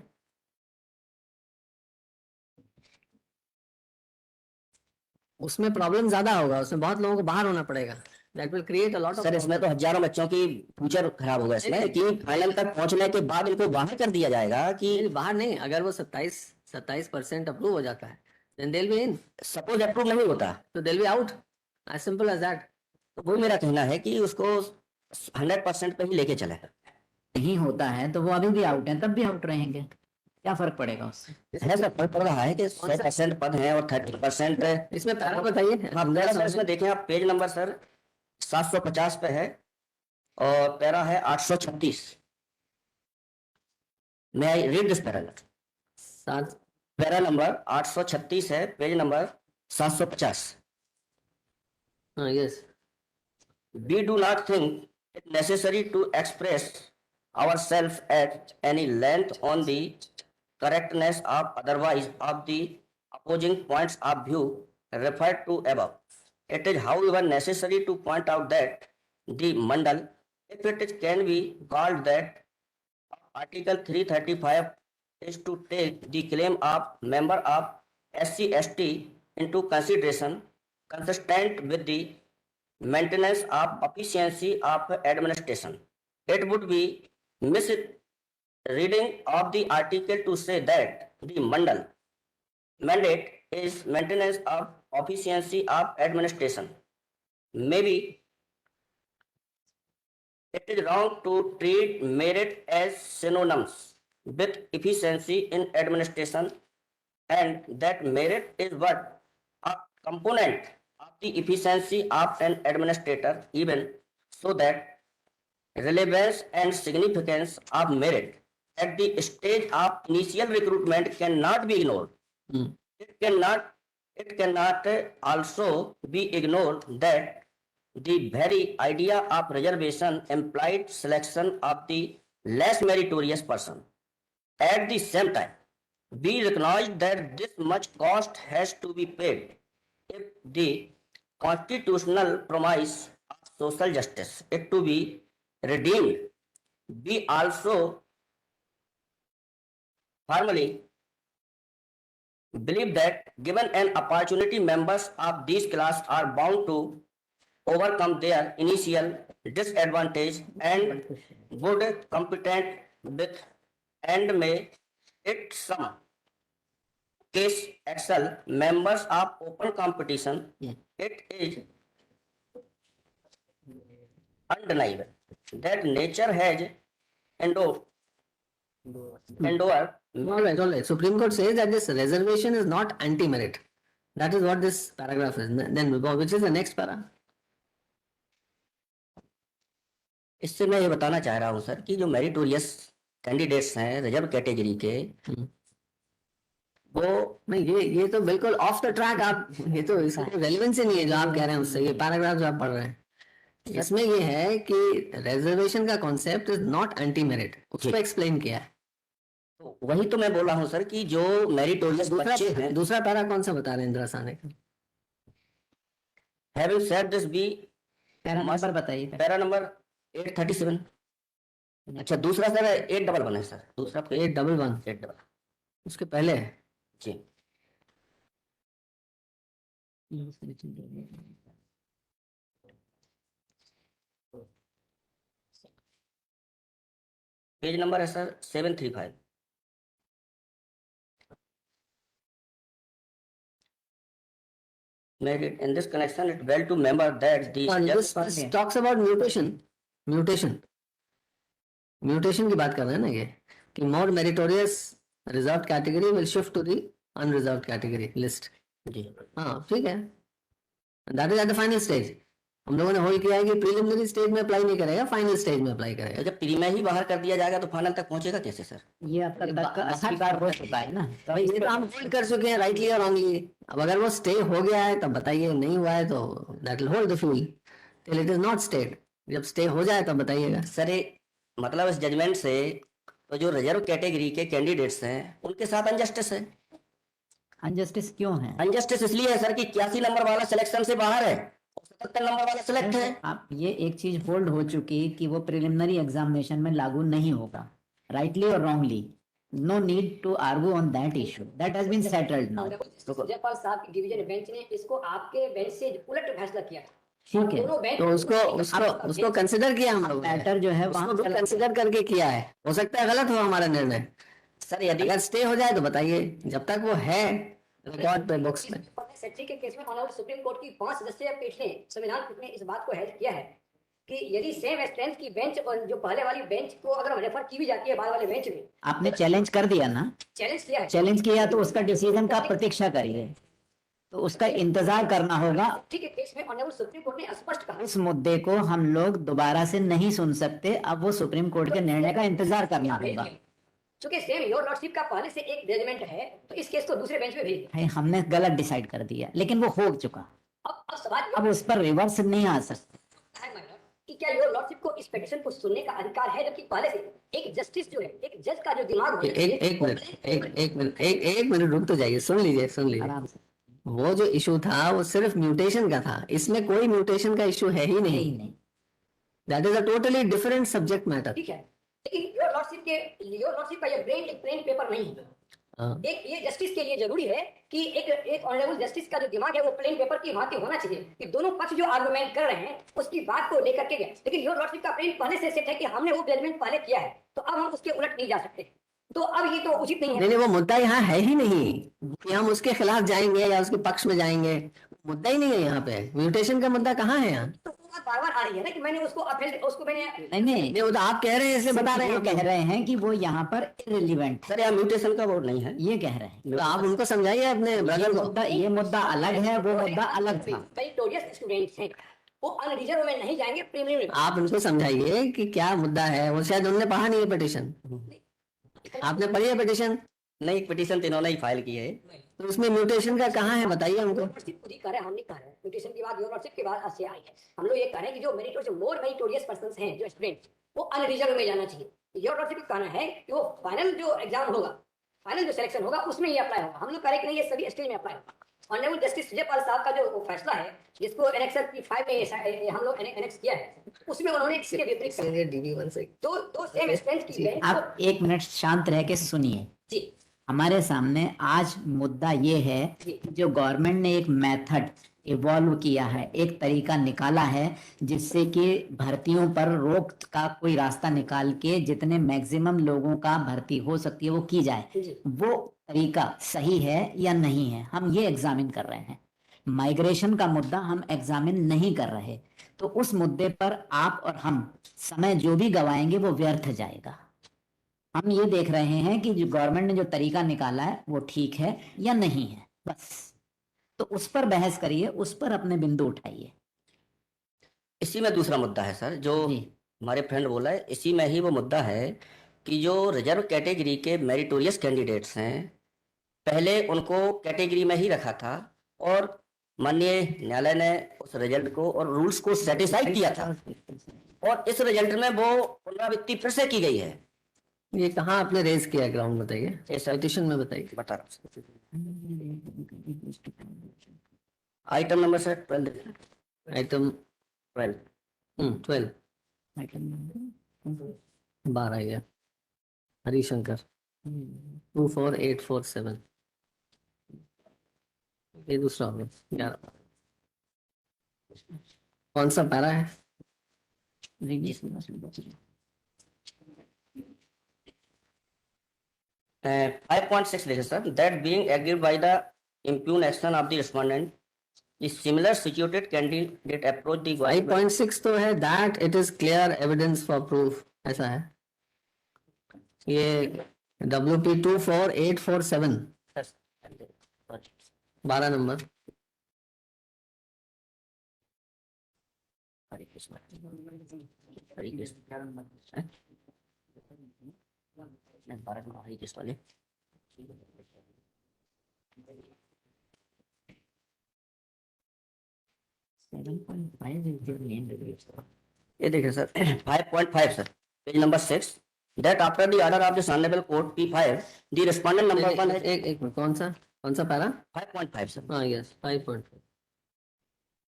उसमें प्रॉब्लम ज्यादा होगा, उसमें बहुत लोगों को बाहर होना पड़ेगा। That will create a lot of sir इसमें तो हजारों बच्चों की फ्यूचर खराब होगा इसमें कि फाइनल तक पहुंचने के बाद इनको बाहर कर दिया जाएगा कि बाहर नहीं, अगर वो 27% अप्रूव हो जाता है then they will be in, suppose approve नहीं होता तो they will be out, as simple as that. तो वो मेरा कहना है कि उसको 100% पे ही लेके चले। नहीं होता है तो वो अभी भी आउट है, तब भी आउट रहेंगे, क्या फर्क पड़ेगा उससे? है सर, फर्क पड़ रहा है कि 100% पद है और 30% इसमें पैरा बताइए। हाँ मेरा सर इसमें देखें आप पेज नंबर सर 750 पे है और पैरा है 836। मैं आई रीड दिस पैरा, सात पैरा नंबर 836 है, पेज नंबर 750। हाँ, yes. We do not think it necessary to express ourselves at any length on the correctness of otherwise of the opposing points of view referred to above. It is however necessary to point out that the mandal, if it is, can be called that, Article 335 is to take the claim of member of SC/ST into consideration, consistent with the maintenance of efficiency of administration. It would be misreading of the article to say that the mandate is maintenance of efficiency of administration. Maybe it is wrong to treat merit as synonymous with efficiency in administration, and that merit is but a component of the efficiency of an administrator, even so that relevance and significance of merit at the stage of initial recruitment cannot be ignored. It cannot also be ignored that the very idea of reservation implied selection of the less meritorious person. At the same time, we recognize that this much cost has to be paid if the constitutional promise of social justice is to be redeemed. We also firmly believe that given an opportunity, members of these class are bound to overcome their initial disadvantage and would competent with and may it some case excel members of open competition. It is undeniable that nature has endowed All right. Supreme Court says that this reservation is not anti-merit. That is what this paragraph is. Then we go, which is the next para? इससे मैं ये बताना चाह रहा हूं sir कि जो meritorious candidates हैं रिजर्व कैटेगरी के वो नहीं, ये तो बिल्कुल ऑफ द ट्रैक। आप ये तो इसका रेलेवेंस ही नहीं है जो आप कह रहे हैं उससे। ये पैराग्राफ जो आप पढ़ रहे हैं इसमें ये है कि रिजर्वेशन का concept is not anti merit, उसको एक्सप्लेन किया है। तो वही तो मैं बोल रहा हूं सर कि जो मेरिटोरियस बच्चे हैं। दूसरा पैरा कौन सा बता रहे हैं इंदिरा साहनी का? Having said this B, para number बताइए। Para number 837। अच्छा दूसरा सर 811 है सर। दूसरा 811 811 उसके पहले है। जी पेज नंबर है sir 735। Merit in this connection, it well to remember that the This talks about mutation की बात कर रहे हैं ना ये, कि more meritorious reserved category will shift to the unreserved category list। जी हाँ ठीक है, that is at the final stage। हम लोगों ने होल्ड किया है कि प्रीलिमिनरी स्टेज में अप्लाई नहीं करेगा, फाइनल स्टेज में अप्लाई करेगा। जब प्री में ही बाहर कर दिया जाएगा तो फाइनल तक पहुंचेगा कैसे सर? ये अब तक 80 बार हो चुका है ना। भाई ये तो हम होल्ड कर चुके हैं राइटली और रॉन्गली। अब अगर वो स्टे हो गया है तब बताइए, नहीं हुआ है तो that will hold the fuel till it is not stayed. जब स्टे हो जाए तब बताइएगा। सर मतलब इस जजमेंट से तो जो रिजर्व कैटेगरी के कैंडिडेट्स हैं उनके साथ अनजस्टिस है। अनजस्टिस क्यों है? अनजस्टिस इसलिए है सर कि 81 नंबर वाला सिलेक्शन से बाहर है और 77 नंबर वाला सिलेक्ट है। आप ये एक चीज होल्ड हो चुकी कि वो प्रिलिमिनरी एग्जामिनेशन में लागू नहीं होगा, राइटली और wrongly. No need to argue on that issue, that has been settled now. Jaipal साहब की डिवीजन बेंच ने इसको आपके बेंच से उलट फैसला किया। ठीक है, दोनों बेंच तो उसको कंसिडर किया हम लोग। मैटर जो है वहां कंसिडर करके किया है। हो सकता है गलत हो हमारा निर्णय। सर यदि अगर स्टे हो जाए तो बताइए, जब तक वो है रिकॉर्ड पे बुक्स में। सेक्रेटरी के केस में ऑनरेबल सुप्रीम कोर्ट की 5 सदस्यीय पीठ ने संविधान पीठ ने इस बात को हेल्प किया है कि यदि सेम स्ट्रेंथ की बेंच और जो पहले वाली बेंच को अगर रेफर की भी जाती है बाद वाले बेंच में, आपने चैलेंज कर दिया ना, चैलेंज किया है, चैलेंज किया तो उसका डिसीजन का प्रतीक्षा करिए, तो उसका इंतजार करना होगा। ठीक है, केस में ऑनरेबल सुप्रीम कोर्ट ने स्पष्ट कहा इस मुद्दे को हम लोग दोबारा से नहीं सुन सकते, अब वो सुप्रीम कोर्ट के निर्णय का इंतजार करना होगा। चूंकि सेम योर लॉर्डशिप का पहले से एक जजमेंट है तो इस केस को दूसरे बेंच में भेज दिया। भाई हमने गलत डिसाइड कर दिया, लेकिन वो हो चुका, अब सवाल अब उस पर रिवर्स नहीं आ सकता है कि क्या योर लॉर्डशिप को इस पिटीशन को सुनने का अधिकार है, जबकि पहले से एक जस्टिस जो है, एक जज का जो दिमाग होना चाहिए- एक मिनट रुक तो जाइए, सुन लीजिए। आराम से। वो जो इशू था वो सिर्फ म्यूटेशन का था, इसमें कोई म्यूटेशन का इशू है ही नहीं। नहीं, that is a totally different subject matter. ठीक है, लेकिन योर लॉर्डशिप का ये प्लेन पेपर नहीं है। एक ये जस्टिस के लिए जरूरी है कि एक ऑनरेबल जस्टिस का जो दिमाग है वो प्लेन पेपर की भांति होना चाहिए कि दोनों पक्ष जो आर्गुमेंट कर रहे हैं उसकी बात को लेकर के गए। लेकिन योर लॉर्डशिप का प्लेन पहले से सेट है कि हमने वो जजमेंट पहले किया है, तो अब हम उसके उलट नहीं जा सकते। तो अब ये तो उचित नहीं है। नहीं, वो मुद्दा यहाँ है ही नहीं कि हम उसके खिलाफ जाएंगे या उसके पक्ष में जाएंगे। मुद्दा ही नहीं है यहाँ पे। म्यूटेशन का मुद्दा कहाँ है यहाँ? तो वो बात बार-बार आ रही है ना कि मैंने उसको मैंने नहीं, वो तो आप कह रहे हैं, इसे बता रहे हैं। कह रहे हैं कि वो यहाँ पर इररिलेवेंट, सर यहाँ म्यूटेशन का वोट नहीं है, ये कह रहे हैं। तो आप उनको समझाइए अपने ब्रदर को। ये मुद्दा अलग है, वो मुद्दा अलग था। मेरिटोरियस स्टूडेंट्स हैं, वो अनरिजर्व में नहीं जाएंगे, प्रीमियम में। आप उनको समझाइए कि क्या मुद्दा है। वो शायद उन्होंने पढ़ा नहीं है पिटीशन। आपने पढ़ी है पिटीशन? नहीं पिटीशन तो इन्होंने ही फाइल की है। तो उसमें म्यूटेशन का कहाँ है बताइए हमको। लॉर्डशिप खुद ही कह रहे हैं, हम नहीं कह रहे हैं। म्यूटेशन की बात योर लॉर्डशिप के बाद से आई है। हम लोग ये कह रहे हैं कि जो मोर मेरिटोरियस पर्संस हैं, जो स्टूडेंट, वो अनरिजर्व में जाना चाहिए। योर लॉर्डशिप का कहना है कि वो फाइनल जो एग्जाम होगा, फाइनल जो सिलेक्शन होगा उसमें ये अप्लाई होगा। हम लोग कह रहे हैं कि नहीं, ये सभी स्टेज में अप्लाई होगा। ऑनरेबल जस्टिस जयपाल साहब का जो फैसला है, जिसको एनेक्सर की 5 में हम लोग एनेक्स किया है, उसमें उन्होंने इसके विपरीत कहा। दो सेम स्ट्रेंथ की बेंच आप एक मिनट शांत रह के सुनिए। जी हमारे सामने आज मुद्दा ये है कि जो गवर्नमेंट ने एक मेथड इवॉल्व किया है, एक तरीका निकाला है जिससे कि भर्तियों पर रोक का कोई रास्ता निकाल के जितने मैक्सिमम लोगों का भर्ती हो सकती है वो की जाए, वो तरीका सही है या नहीं है, हम ये एग्जामिन कर रहे हैं। माइग्रेशन का मुद्दा हम एग्जामिन नहीं कर रहे, तो उस मुद्दे पर आप और हम समय जो भी गवाएंगे वो व्यर्थ जाएगा। हम ये देख रहे हैं कि जो गवर्नमेंट ने जो तरीका निकाला है वो ठीक है या नहीं है, बस। तो उस पर बहस करिए, उस पर अपने बिंदु उठाइए। इसी में दूसरा मुद्दा है सर, जो जी। हमारे फ्रेंड बोला है, इसी में ही वो मुद्दा है कि जो रिजर्व कैटेगरी के मेरिटोरियस कैंडिडेट्स हैं, पहले उनको कैटेगरी में ही रखा था और माननीय न्यायालय ने उस रिजल्ट को और रूल्स को सेटिस्फाई किया था, और इस रिजल्ट में वो पुनरावृत्ति फिर से की गई है। ये कहाँ आपने रेज किया ग्राउंड बताइए, ऐसा पिटिशन में बताइए। बता रहा हूँ। Item number sir 12, item 12। 12 12 ये हरिशंकर 24847, ये दूसरा हो गया 11। कौन सा पैरा है? 5.6 देखिए sir, that being agreed by the impugn action of the respondent, the similar situated candidate approach the 5.6 तो है that it is clear evidence for proof, ऐसा है। ये WP 24847 12 नंबर। ये देखिए sir 5.5 sir, page number 6, that after the order of this honorable court P5, the respondent number 1 है एक minute, कौन सा पैरा? 5.5 सर, हाँ yes 5.5।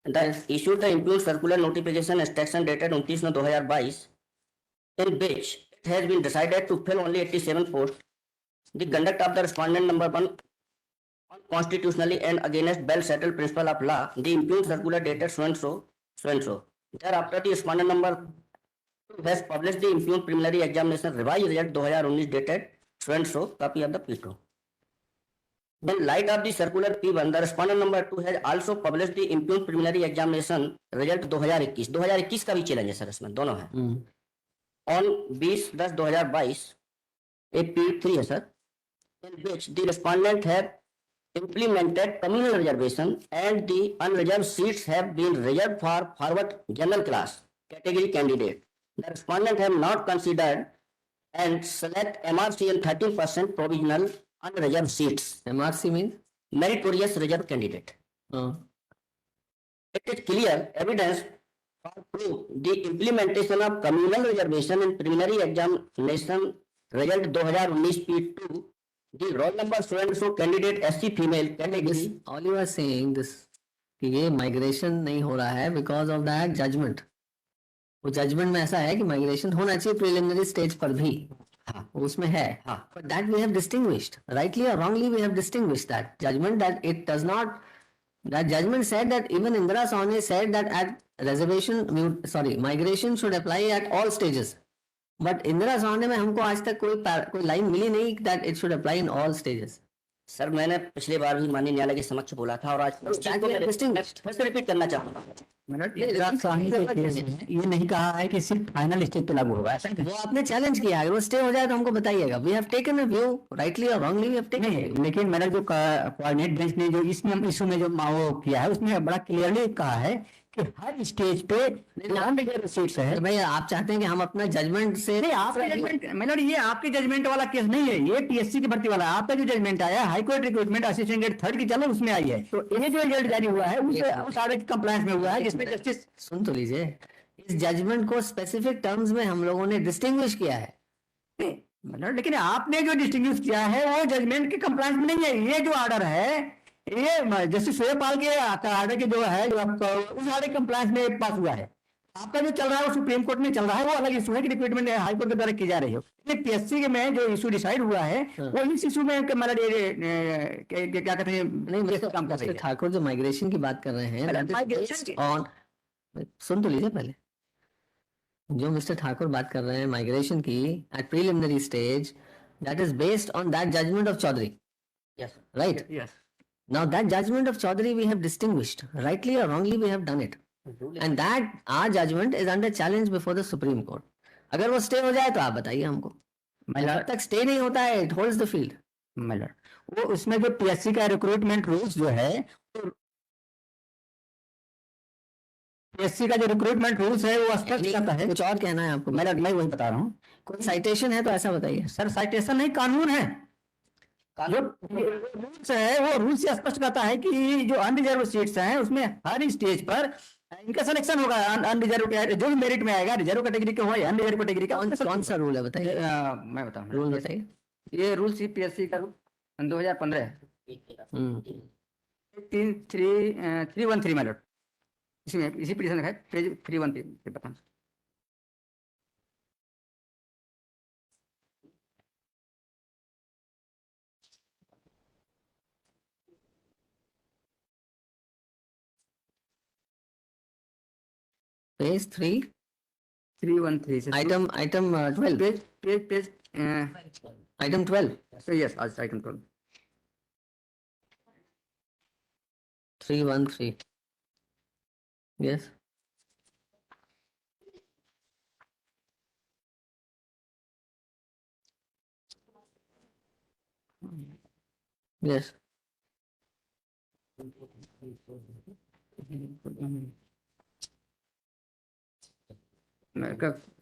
that issued the impugned circular notification extraction dated 29/2022, in which it has been decided to fill only 87 posts. The conduct of the respondent number 1 unconstitutionally and against well-settled principle of law, the impugned circular dated so and so. Thereafter, the respondent number 2 has published the impugned preliminary examination revised result 2019 dated so and so, copy of the P2. In light of the circular P1, the respondent number 2 has also published the impugned preliminary examination result 2021। 2021 का भी challenge है sir, इसमें दोनों है। On 20/10/2022, a P3 है sir, in which the respondent have implemented communal reservation and the unreserved seats have been reserved for forward general class category candidate. The respondent have not considered and select MRC and 13% provisional unreserved seats. MRC means Meritorious reserve candidate. It is clear evidence for proof the implementation of communal reservation in preliminary examination result 2019 P2, the roll number so and so candidate SC female category. all you are saying this कि ये migration नहीं हो रहा है because of that judgement. वो judgement में ऐसा है कि माइग्रेशन होना चाहिए प्रिलिमिनरी स्टेज पर भी, हाँ, उसमें है। हाँ, but that we have distinguished rightly or wrongly, we have distinguished that judgment, that it does not, that judgment said that even Indira Sawhney said that at reservation migration should apply at all stages, but Indira Sawhney में हमको आज तक कोई line मिली नहीं that it should apply in all stages। Sir मैंने पिछली बार भी माननीय न्यायालय के समक्ष बोला था और आज फिर से रिपीट करना चाहूंगा। ये नहीं कहा है कि सिर्फ फाइनल स्टेज पे लागू होगा, ऐसा वो आपने चैलेंज किया, अगर वो स्टे हो जाए तो हमको बताइएगा। We have taken a view rightly और रॉन्गली, वी हैव टेकन। नहीं, लेकिन मैंने जो कोऑर्डिनेट बेंच ने जो इशू में जो वो किया है उसमें बड़ा क्लियरली कहा है कि हर स्टेज पे नॉन सीट्स है। भाई आप चाहते हैं कि हम अपना जजमेंट से, नहीं, आपका जजमेंट मैंने ये आपके जजमेंट वाला केस नहीं है, ये पीएससी की भर्ती वाला। आपका जो जजमेंट आया high court recruitment assistant grade 3 की चलो उसमें आई है, तो ये जो रिजल्ट जारी हुआ है उस आर्डर की कंप्लायंस में हुआ है जिसमें जस्टिस। सुन तो लीजिए, इस जजमेंट को स्पेसिफिक टर्म्स में हम लोगों ने डिस्टिंग्विश किया है। मतलब लेकिन आपने जो डिस्टिंग्विश किया है वो जजमेंट के कंप्लायंस में नहीं है। ये जो आर्डर है ये जस्टिस सूर्यपाल के आर्डर के जो है जो आपका उस आर्डर कंप्लायंस में पास हुआ है। आपका जो चल रहा है वो सुप्रीम कोर्ट में चल रहा है, वो अलग इशू है कि रिक्रूटमेंट हाई कोर्ट के द्वारा की जा रही हो। लेकिन पीएससी में जो इशू डिसाइड हुआ है वो इस इशू में मतलब क्या कहते हैं, नहीं काम कर रही है। ठाकुर जो माइग्रेशन की बात कर रहे हैं, that is Migration based की- on, सुन तो लीजिए पहले, जो मिस्टर ठाकुर बात कर रहे हैं माइग्रेशन की at preliminary stage, that is based on that judgment of Chaudhary, Yes. right? Yes. Now that judgment of Chaudhary we have distinguished, rightly or wrongly we have done it, and that our judgment is under challenge before the Supreme Court. अगर वो stay हो जाए तो आप बताइए हमको, जब तक स्टे नहीं होता है इट होल्ड्स द फील्ड। मतलब वो उसमें जो पीएससी का रिक्रूटमेंट रूल्स जो है, पीएससी का जो रिक्रूटमेंट रूल्स है वो स्पष्ट करता है। कुछ और कहना है आपको? मैं वही बता रहा हूँ। कोई साइटेशन है तो ऐसा बताइए। सर साइटेशन नहीं, कानून है। जो रूल्स है वो रूल से स्पष्ट करता है कि जो अनरिजर्व सीट्स हैं उसमें हर स्टेज पर इनका सिलेक्शन होगा। अनरिजर्व जो भी मेरिट में आएगा, रिजर्व कैटेगरी का हो या अनरिजर्व कैटेगरी का, कौन सा रूल है बताइए, मैं बताऊँ रूल बताइए। ये रूल सी पीएससी का 2015 313 मैलट, इसमें इसी पिटीशन है, पेज 313 बताऊँ। पेज 313 से आइटम 12, पेज आइटम 12, यस, आज item 12। 313, yes, yes,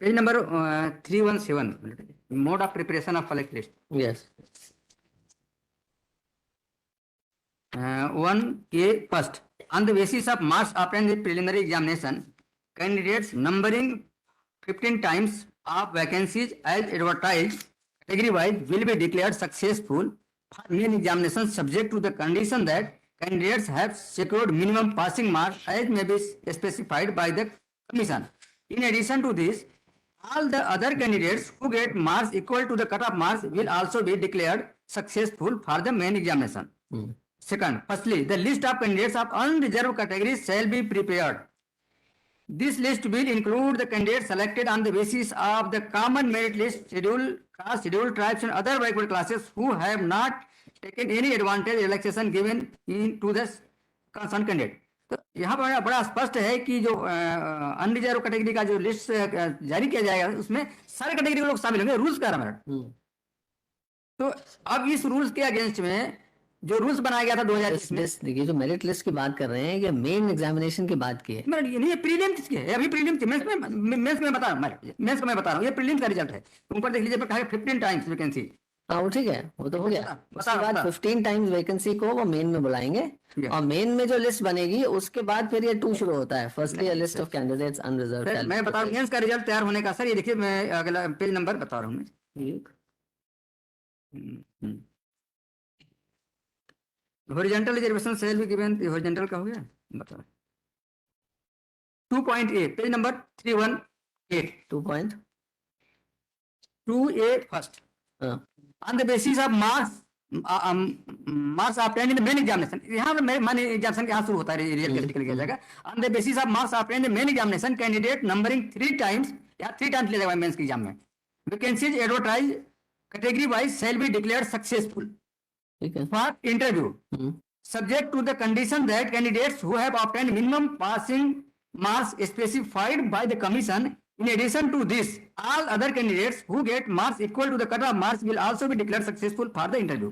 page number 317, mode of preparation of select list. yes, 1A first, on the basis of marks obtained in preliminary examination, candidates numbering 15 times of vacancies as advertised category wise will be declared successful for main examination, subject to the condition that candidates have secured minimum passing marks as may be specified by the commission. In addition to this, all the other candidates who get marks equal to the cutoff marks will also be declared successful for the main examination. Second, firstly, the list of candidates of unreserved categories shall be prepared. This list will include the candidates selected on the basis of the common merit list, scheduled caste, scheduled tribes and other backward classes who have not taken any advantage relaxation given in to the concerned candidate. तो यहाँ पर बड़ा स्पष्ट है कि जो unreserved category का जो लिस्ट जारी किया जाएगा उसमें सारे कैटेगरी के लोग शामिल होंगे, रूल्स का रहा है। तो अब इस रूल्स के अगेंस्ट में जो रूल्स बनाया गया था 2020 में, देखिए जो मेरिट लिस्ट की बात कर रहे हैं ये मेन एग्जामिनेशन की बात की है। ये प्रीलिम किसकी है? अभी प्रीलिम की, मेंस में बता रहा हूँ, मेंस का मैं बता रहा हूँ, ये प्रीलिम का रिजल्ट है। ऊपर देख लीजिए, कहा 15 टाइम्स वैकेंसी। हाँ वो ठीक है, वो तो हो गया। उसके बाद बता। 15 टाइम्स वैकेंसी को वो मेन में बुलाएंगे और मेन में जो लिस्ट बनेगी उसके बाद फिर ये 2 शुरू होता है। Firstly a list of candidates unreserved. मैं बता रहा हूँ मेंस का रिजल्ट तैयार होने का। सर ये देखिए, मैं अगला पेज नंबर बता रहा हूँ मैं। Horizontal reservation shall be given, horizontal का हो गया, बताओ। 2.A, page number 318, 2A first, on the basis of marks obtained in the main examination. यहाँ पर main examination यहाँ शुरू होता है, रिजल्ट कैसे निकल जाएगा। On the basis of marks obtained in the main examination, candidate numbering 3 times, यहाँ 3 times ले जाएगा मेंस के एग्जाम में, vacancies advertised category wise shall be declared successful for interview, subject to the condition that candidates who have obtained minimum passing marks specified by the commission. In addition to this, all other candidates who get marks equal to the cutoff marks will also be declared successful for the interview.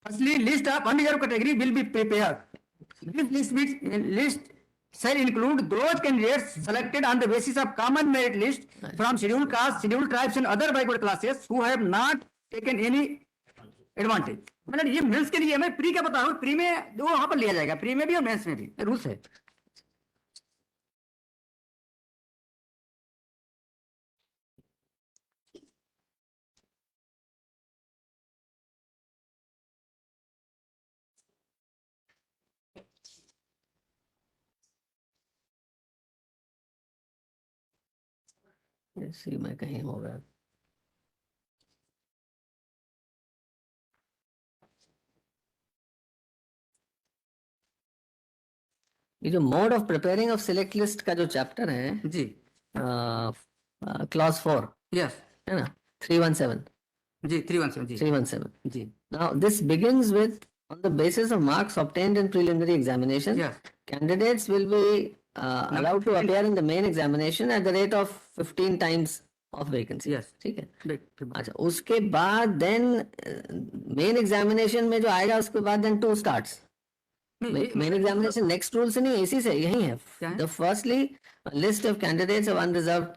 Firstly, list of unreserved category will be prepared. This list shall include those candidates selected on the basis of common merit list from scheduled caste, scheduled tribes and other backward classes who have not taken any advantage. मतलब ये mains के लिए, मैं pre का बता रहा हूँ, pre में वो वहां पर लिया जाएगा, प्री में भी और मेंस में भी रूल्स है। इसी में कहीं होगा। ये जो mode of preparing of select list का जो चैप्टर है, जी, क्लॉज 4 यस, है ना, 317 जी, 317, जी, 317। जी, Now this begins with, on the basis of marks obtained in preliminary examination, yes, candidates will be allowed to appear in the main examination at the rate of 15 times of vacancy। Yes, ठीक है। ठीक, अच्छा, उसके बाद then main examination में जो आएगा उसके बाद then 2 starts। Main examination next rule से नहीं, इसी से यही है। क्या है? The firstly list of candidates of unreserved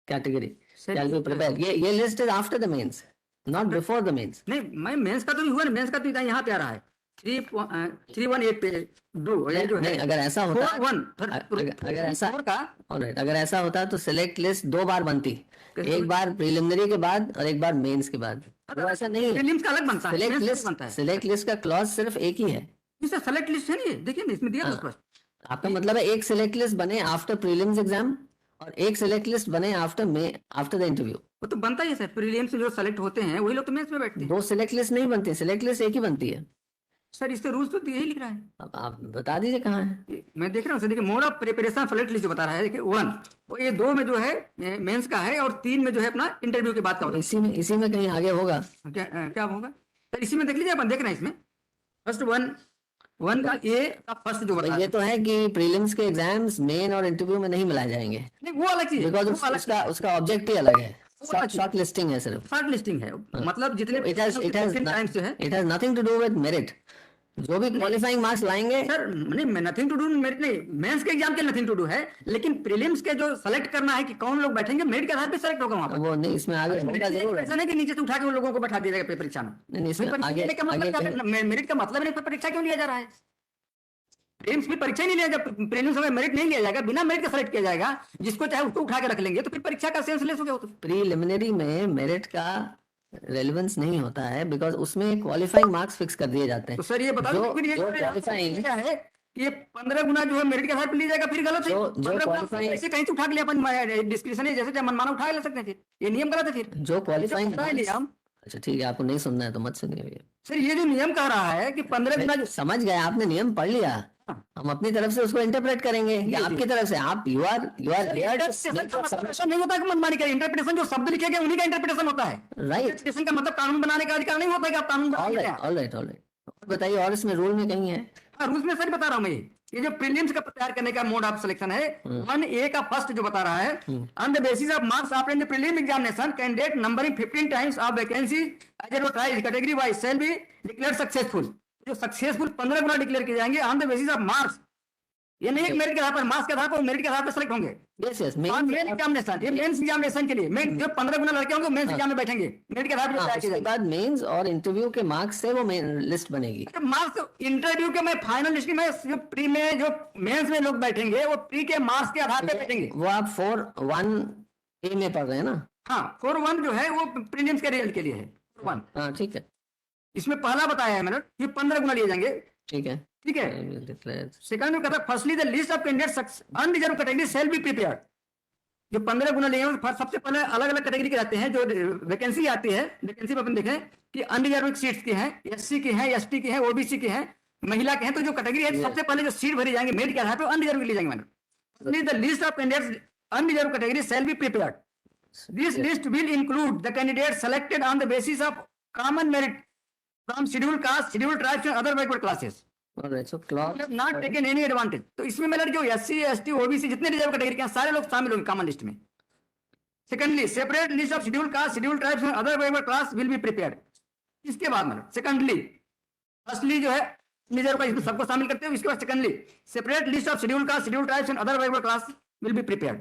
category shall be prepared। ये list is after the mains, not before the mains. नहीं, मैं मेंस का तो नहीं हुआ ना, मेंस का तो यहाँ पे आ रहा है 318 पे दो, ये जो है नहीं, अगर ऐसा होता 41, अगर ऐसा का, ऑलराइट, अगर ऐसा होता तो सिलेक्ट लिस्ट 2 बार बनती, एक बार प्रीलिमिनरी के बाद और एक बार मेंस के बाद। वो ऐसा नहीं है। प्रीलिम्स का अलग बनता है, सिलेक्ट मेंस का अलग लिस्ट, बनता है। सिलेक्ट लिस्ट का क्लॉज सिर्फ एक ही है। इससे सेलेक्ट लिस्ट है नहीं, देखिए ना इसमें दिया हाँ। था स्पष्ट। आपका मतलब है एक सिलेक्ट लिस्ट बने आफ्टर प्रीलिम्स एग्जाम और एक सिलेक्ट लिस्ट बने आफ्टर द इंटरव्यू। वो तो बनता ही है सर, प्रीलिम्स में जो सेलेक्ट होते हैं वही लोग तो मेंस में बैठते हैं। 2 सिलेक्ट लिस्ट नहीं बनती, सिलेक्ट लिस्ट एक ही बनती है। सर इसके रूल्स तो यही लिख रहा है। अब आप बता दीजिए कहाँ है। मैं देख रहा हूँ सर, देखिए mode of preparation select list जो बता रहा है, देखिए 1 वो ये 2 में जो है मेंस का है और 3 में जो है अपना इंटरव्यू के बाद का होता इसी में कहीं आगे होगा। है। क्या होगा सर, इसी में देख लीजिए, अपन देख रहे हैं इसमें फर्स्ट 1 का ए का फर्स्ट जो बता ये तो है कि प्रीलिम्स के एग्जाम्स मेन और इंटरव्यू में नहीं मिलाए जाएंगे, नहीं, वो अलग चीज है, बिकॉज वो अलग उसका ऑब्जेक्ट ही अलग है। वो अलग चीज। शॉर्ट लिस्टिंग है सिर्फ। शॉर्ट लिस्टिंग है, मतलब जितने टाइम्स जो है it has nothing to do with merit. जो भी क्वालिफाइंग मार्क्स लाएंगे, सर, नहीं, नथिंग टू डू मेरिट नहीं, मेंस के एग्जाम के नथिंग टू डू है, लेकिन प्रीलिम्स के जो सेलेक्ट करना है कि कौन लोग बैठेंगे, मेरिट के आधार पे सेलेक्ट होगा वहां पर। वो नहीं, इसमें आगे होगा जरूर है। ऐसा नहीं कि नीचे से उठा के उन लोगों को बैठा दिया जाएगा परीक्षा में। नहीं, इसमें परीक्षा आगे लेने का मतलब क्या आगे है? मेरिट का मतलब नहीं, परीक्षा क्यों लिया जा रहा है? प्रीलिम्स में परीक्षा ही नहीं लिया, जब प्रीलिम्स में मेरिट नहीं लिया जाएगा, बिना मेरिट के सेलेक्ट किया जाएगा, जिसको चाहे उसको उठा के रख लेंगे, तो फिर परीक्षा का सेंसलेस हो गया। तो प्रीलिमिनरी में मेरिट का रेलेवेंस नहीं होता है, बिकॉज उसमें क्वालिफाइंग मार्क्स फिक्स कर दिए जाते हैं। तो सर ये बता दो, जो- फिर ये जो qualifying- क्या है कि ये 15 गुना जो है मेरिट के आधार पर लिया जाएगा, फिर गलत है। जो 15 गुना qualifying- ऐसे कहीं से उठा के लिया अपन डिस्क्रिप्शन है, जैसे चाहे मनमाना उठा ले सकते हैं, फिर ये नियम गलत है। फिर जो क्वालिफाइंग पता है नियम, अच्छा ठीक है, आपको नहीं सुनना है तो मत सुनिए भैया। सर ये जो नियम कह रहा है कि 15 गुना समझ गए, आपने नियम पढ़ लिया, हम अपनी तरफ से उसको इंटरप्रेट करेंगे कि आपकी तरफ से आप यू आर ऐसा नहीं होता कि मनमानी का इंटरप्रिटेशन, जो शब्द लिखे गए उन्हीं का इंटरप्रिटेशन होता है। राइट। इंटरप्रिटेशन का मतलब कानून बनाने का अधिकार नहीं होता कि आप कानून बना रहे हैं। ऑलराइट बताइए, और इसमें रूल में कहीं है? हाँ, रूल्स में सर बता रहा हूँ मैं, ये जो प्रीलिम्स का तैयार करने का मोड ऑफ सिलेक्शन है, 1A का फर्स्ट जो बता रहा है, on the basis of marks after the prelim examination candidate numbering 15 times of vacancy as advertised category wise shall be declared successful. जो सक्सेसफुल 15 गुना डिक्लेयर किए जाएंगे on the basis of marks. ये नहीं मेरिट के आधार पर, मार्क्स के आधार पर, मेरिट के आधार पर सेलेक्ट होंगे। यस यस, मेन एग्जामिनेशन, ये मेंस एग्जामिनेशन के लिए मेन जो 15 गुना लड़के होंगे मेंस एग्जाम में बैठेंगे, मेरिट के आधार पर तैयार किए उसके जाएंगे। बाद मेंस और इंटरव्यू के मार्क्स से वो मेन लिस्ट बनेगी। मार्क्स इंटरव्यू के, मैं फाइनल लिस्ट में जो प्री में जो मेंस में लोग बैठेंगे वो प्री के मार्क्स के आधार पर बैठेंगे। वो आप 4-1A में पढ़ रहे हैं ना? हाँ, 4-1 जो है वो प्रीलिम्स के रिजल्ट के लिए है 1। हाँ ठीक है, इसमें पहला बताया है मैंने, ये 15 गुना लिए जाएंगे, ठीक है। ठीक है। सेकंड में कहता है firstly the list of candidates unreserve category shall be prepared. जो 15 गुना लिए हैं सबसे पहले अलग अलग कैटेगरी के रहते हैं, जो वैकेंसी आती है, वैकेंसी में अपन देखें कि अनरिजर्व सीट्स की हैं, एससी की हैं, एसटी की हैं, ओबीसी की हैं, महिला के हैं, तो जो कैटेगरी है सबसे पहले जो सीट भरी जाएंगे मेरिट के आधार पर अनरिजर्व लिए जाएंगे। मैंने the list of candidates unreserve category shall be prepared. This list will include the candidate selected on the basis of common merit from scheduled caste, scheduled tribes and other backward classes. Alright, so clause not taken any advantage. तो इसमें मतलब जो SC, ST, OBC जितने reserve category के हैं सारे लोग शामिल होंगे कॉमन लिस्ट में। Secondly separate list of scheduled caste, scheduled tribes and other backward class will be prepared. इसके बाद मतलब सेकंडली, फर्स्टली जो है रिजर्व का इसमें सबको शामिल करते हैं, इसके बाद secondly separate list of scheduled caste, scheduled tribes and other backward class will be prepared.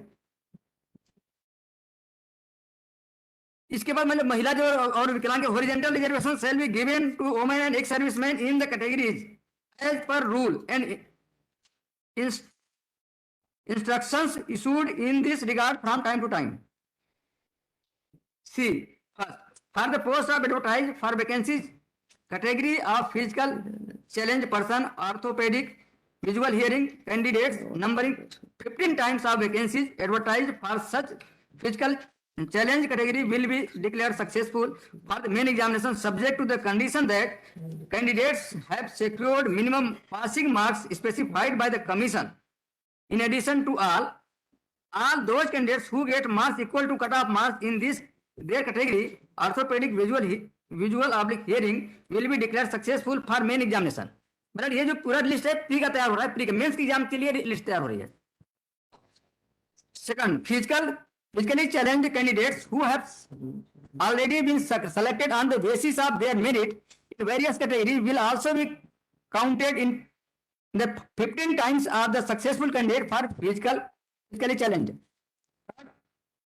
इसके बाद मतलब महिला जो और विकलांग horizontal reservation shall be given to women and ex serviceman in the categories as per rule and instructions issued in this regard from time to time. C. For the post of advertised for vacancies, category of physical challenged person, orthopedic, visual hearing candidates numbering 15 times of vacancies advertised for such physical challenge category will be declared successful for the main examination subject to the condition that candidates have secured minimum passing marks specified by the commission. In addition to all those candidates who get marks equal to cutoff marks in this their category, orthopedic visual oblique hearing will be declared successful for main examination. मतलब ये जो पूरा list है pre का तैयार हो रहा है, प्री का मेंस के एग्जाम के लिए लिस्ट तैयार हो रही है. Second, physically challenged candidates who have already been selected on the basis of their merit in various categories will also be counted in the 15 times of the successful candidate for physically challenged.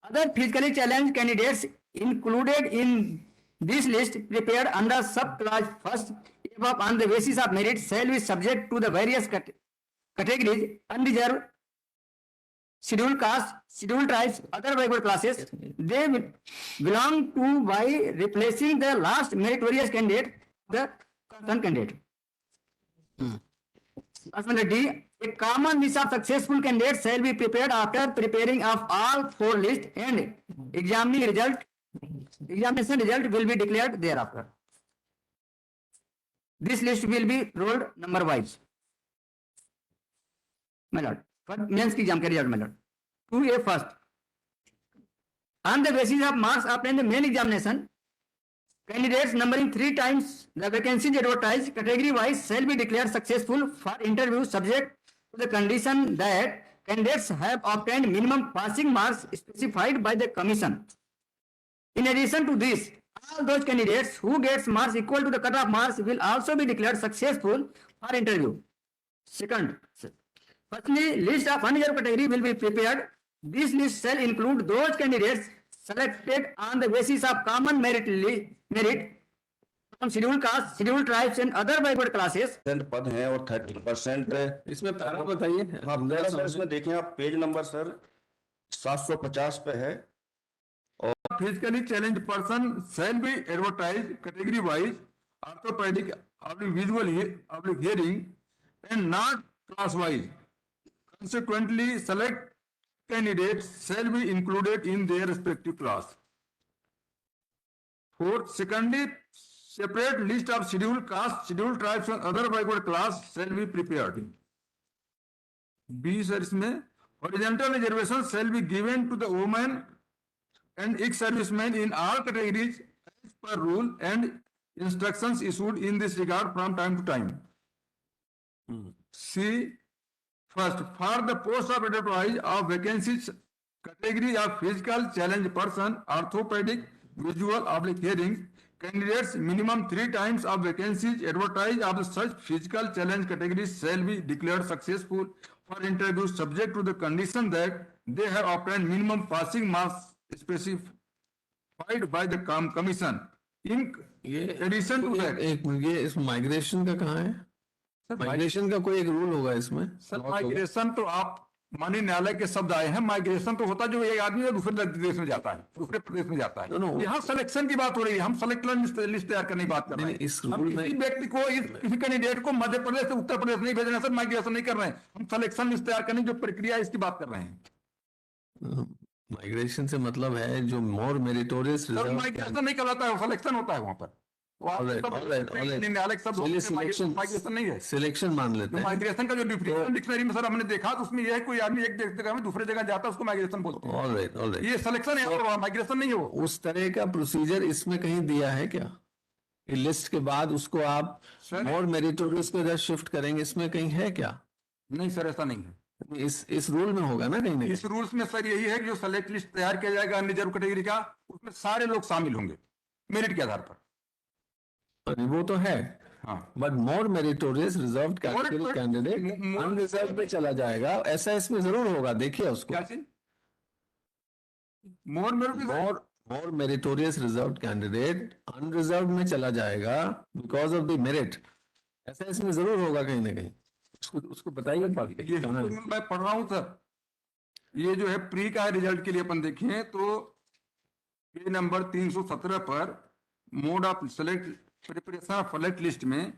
Other physically challenged candidates included in this list prepared under subclass first above on the basis of merit shall be subject to the various categories: unreserved, scheduled caste, scheduled tribes, other backward classes. They will belong to by replacing the last meritorious candidate, the concerned candidate. D. A common list of successful candidates shall be prepared after preparing of all four lists, and examination result will be declared thereafter. This list will be rolled number wise. My lord, for mains की exam के result, my lord. 2A first. On the basis of marks obtained in the main examination, candidates numbering 3 times the vacancies advertised category wise shall be declared successful for interview subject to the condition that candidates have obtained minimum passing marks specified by the commission. In addition to this, all those candidates who gets marks equal to the cutoff marks will also be declared successful for interview. Second, firstly, list of unreserved category will be prepared. This list shall include those candidates selected on the basis of common merit from scheduled caste, scheduled tribes and other backward classes. पद हैं और 30% इसमें para बताइए. हाँ मेरा sir इसमें देखें आप पेज नंबर सर 750 पे है. physically challenged person shall be advertised category wise, orthopedic visual hearing and not class wise. Consequently, select candidates shall be included in their respective class. Fourth, secondly, separate list of scheduled caste, scheduled tribes and other backward class shall be prepared. B sir इसमें horizontal reservation shall be given to the women and ex-servicemen in all categories as per rule and instructions issued in this regard from time to time. C. First, for the post of advertise of vacancies category of physical challenge person, orthopedic, visual oblique hearing, candidates minimum 3 times of vacancies advertised of such physical challenge categories shall be declared successful for interview subject to the condition that they have obtained minimum passing marks specified by the commission. In addition to that, एक ये इस migration का कहाँ है? Migration का कोई एक rule होगा इसमें? सर माइग्रेशन तो आप माननीय न्यायालय के शब्द आए हैं. माइग्रेशन तो होता जो एक आदमी दूसरे देश में जाता है, दूसरे प्रदेश में जाता है. यहाँ सिलेक्शन की बात हो रही है. हम सिलेक्शन लिस्ट तैयार करने की बात कर रहे हैं. इस रूल में किसी व्यक्ति को किसी कैंडिडेट को मध्य प्रदेश से उत्तर प्रदेश नहीं भेजना सर. माइग्रेशन नहीं कर रहे हैं. हम सिलेक्शन लिस्ट तैयार करने जो प्रक्रिया है इसकी बात कर रहे हैं. माइग्रेशन से मतलब है जो मोर मेरिटोरियस सर माइग्रेशन नहीं कहलाता है, सिलेक्शन होता है वहां पर. माइग्रेशन नहीं है, सिलेक्शन मान लेते हैं. माइग्रेशन का जो डिक्शनरी में सर हमने देखा तो उसमें यह है कोई आदमी एक जगह में दूसरे जगह जाता है उसको माइग्रेशन बोलते हैं. ऑलराइट ये सिलेक्शन है, माइग्रेशन नहीं है वो. उस तरह का प्रोसीजर इसमें कहीं दिया है क्या? लिस्ट के बाद उसको आप मोर मेरिटोरियस को इधर शिफ्ट करेंगे, इसमें कहीं है क्या? नहीं सर ऐसा नहीं है. इस रूल में होगा ना कहीं ना. इस रूल्स में सर यही है कि जो सेलेक्ट लिस्ट तैयार किया जाएगा अनरिजर्व कैटेगरी का, उसमें सारे लोग शामिल होंगे मेरिट के आधार पर. वो तो है, हाँ. But more meritorious reserve candidate unreserve में चला जाएगा, ऐसा इसमें जरूर होगा. देखिए उसको. क्या चीज? मोर मेरिटोरियस रिजर्व कैंडिडेट अनरिजर्व में चला जाएगा बिकॉज ऑफ द मेरिट, ऐसा इसमें जरूर होगा कहीं ना कहीं. उसको बताइए. मैं पढ़ रहा हूँ सर. ये जो है प्री का रिजल्ट के लिए अपन देखें तो पेज नंबर 317 पर mode of select preparation of select list में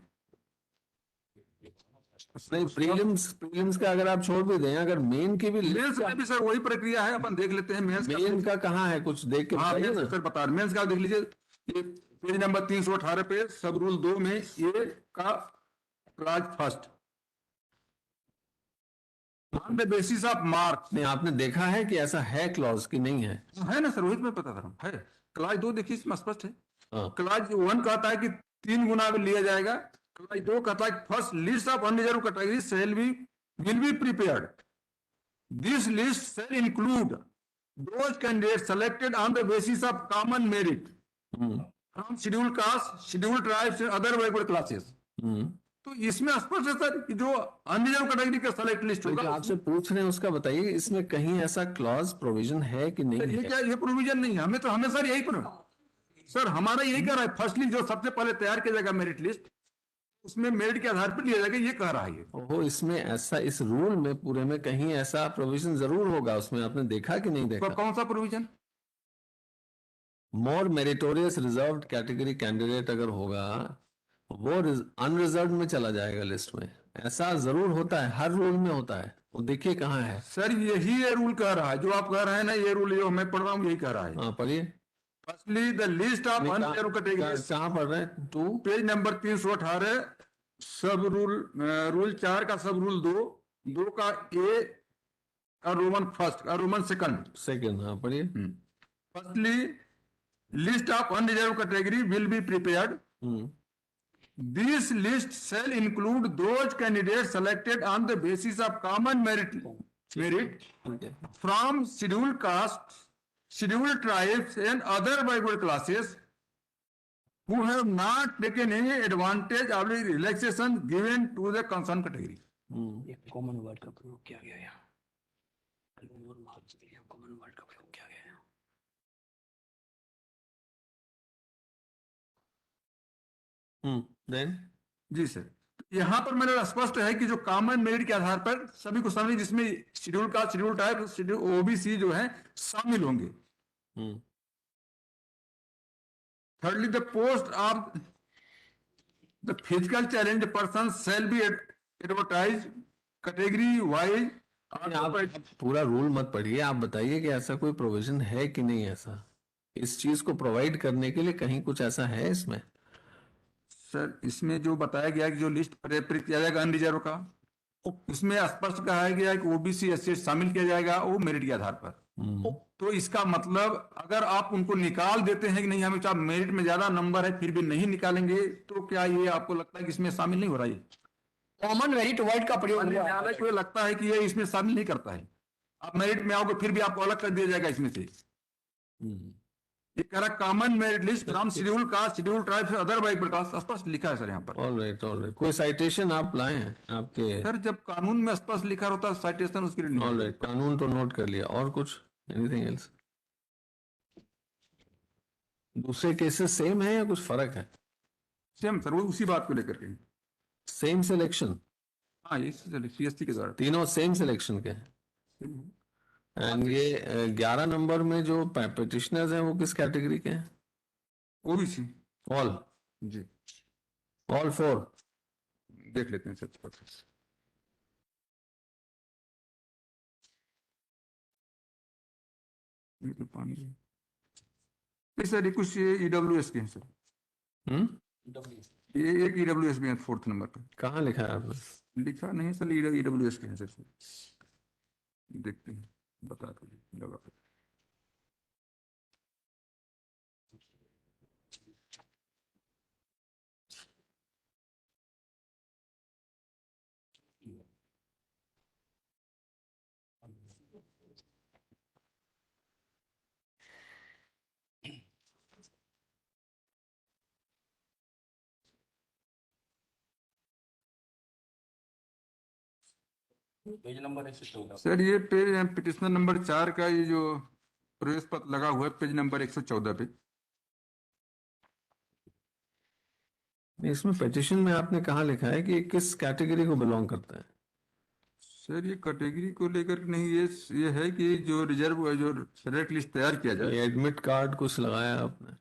नहीं, प्रीलिम्स का अगर आप छोड़ भी दें, अगर मेन की भी मेंस में भी सर वही प्रक्रिया है, अपन देख लेते हैं मेंस का। मेन का कहाँ है, कुछ देख के हाँ, बताइए मेंस ना। सर बता रहे, मेंस का देख लीजिए, ये पेज नंबर 318 पे सब रूल 2 में ए का class first, on the basis of mark. नहीं, आपने देखा है कि ऐसा है क्लॉज कि नहीं है? है ना सर, वही तो मैं पता था, है क्लास 2 देखिए इसमें स्पष्ट है। हाँ। क्लास 1 कहता है कि 3 गुना में लिया जाएगा, क्लास 2 कहता है first list of unreserve category shall be will be prepared, this list shall include those candidates selected on the basis of common merit from scheduled castes, scheduled tribes and other backward classes। तो इसमें स्पष्ट है sir कि जो unreserved category का select list जो होगा, आपसे पूछ रहे हैं उसका बताइए, इसमें कहीं ऐसा क्लॉज प्रोविजन है कि नहीं ये है? क्या, ये प्रोविजन नहीं है, हमें सर यही सर हमारा यही कह रहा है, फर्स्टली जो सबसे पहले तैयार किया जाएगा मेरिट लिस्ट, उसमें मेरिट के आधार पर लिया जाएगा, ये कह रहा है ये। ओहो, इसमें ऐसा, इस रूल में पूरे में कहीं ऐसा प्रोविजन जरूर होगा, उसमें आपने देखा कि नहीं देखा? कौन सा प्रोविजन? मोर मेरिटोरियस रिजर्व्ड कैटेगरी कैंडिडेट अगर होगा, वो अनरिजर्व में चला जाएगा लिस्ट में, ऐसा जरूर होता है, हर रूल में होता है। वो देखिए कहाँ है। सर यही ये रूल कह रहा है, जो आप कह रहे हैं ना, ये रूल जो मैं पढ़ रहा हूँ यही कह रहा है। हाँ, पढ़िए। Firstly the list of unreserve category, कहाँ पढ़ रहे हैं? 2 पेज नंबर 318, सब रूल, रूल 4 का सब रूल 2 का ए का रोमन फर्स्ट का रोमन सेकंड। हाँ, पढ़िए। Firstly list of unreserve category will be prepared, this list shall include those candidates selected on the basis of common merit from scheduled castes, scheduled tribes and other backward classes who have not taken any advantage of the relaxation given to the concerned category। Common word का प्रयोग किया गया है, common word का प्रयोग किया गया है। देन जी सर, यहाँ पर मेरा स्पष्ट है कि जो कॉमन मेरिट के आधार पर सभी को शामिल, जिसमें schedule caste, schedule type, schedule OBC जो है शामिल होंगे। Thirdly the post of the physical challenge person shall be advertise category wise. आप पूरा रूल मत पढ़िए, आप बताइए कि ऐसा कोई प्रोविजन है कि नहीं, ऐसा इस चीज को प्रोवाइड करने के लिए कहीं कुछ ऐसा है इसमें? सर इसमें जो बताया गया कि जो लिस्ट प्रेरित किया जाएगा अनरिजर्व का, इसमें स्पष्ट कहा गया कि ओबीसी एससी शामिल किया जाएगा वो मेरिट के आधार पर। तो इसका मतलब अगर आप उनको निकाल देते हैं कि नहीं, हमें चाहे मेरिट में ज्यादा नंबर है फिर भी नहीं निकालेंगे, तो क्या ये आपको लगता है कि इसमें शामिल नहीं हो रहा है? कॉमन मेरिट वर्ड का प्रयोग हुआ है। न्यायालय को ये लगता है कि ये इसमें शामिल नहीं करता है, आप मेरिट में आओगे फिर भी आपको अलग कर दिया जाएगा इसमें से। ये कह रहा common merit list from schedule caste, schedule tribes, other bike caste, स्पष्ट लिखा है सर यहाँ पर। ऑलराइट, कोई साइटेशन आप लाए हैं आपके? सर जब कानून में स्पष्ट लिखा होता है साइटेशन उसके लिए। ऑलराइट, कानून तो नोट कर लिया, और कुछ एनीथिंग एल्स? दूसरे केसेस सेम है या कुछ फर्क है? सेम सर, वो उसी बात को लेकर के। Same selection? हाँ, ये सीएसटी के द्वारा तीनों सेम सिलेक्शन के हैं। एंड ये 11 नंबर में जो पिटिशनर्स हैं वो किस कैटेगरी के हैं? ओबीसी। ऑल? जी, ऑल 4? देख लेते हैं सर। ये तो पानी है। ये सर ये कुछ ईडब्ल्यूएस के हैं सर। ये एक ईडब्ल्यूएस भी है 4th नंबर पे। कहाँ लिखा है आपने? लिखा नहीं है सर, ईडब्ल्यूएस के हैं सर। देखते हैं, बता दो लगा। पेज नंबर 114 सर ये पेज पिटिशनर नंबर 4 का ये जो प्रवेश पत्र लगा हुआ है पेज नंबर 114 पे। इसमें पिटिशन में आपने कहाँ लिखा है कि किस कैटेगरी को बिलोंग करता है? सर ये कैटेगरी को लेकर के नहीं, ये है कि जो रिजर्व, जो सेलेक्ट लिस्ट तैयार किया जाए। ये एडमिट कार्ड कुछ लगाया आपने?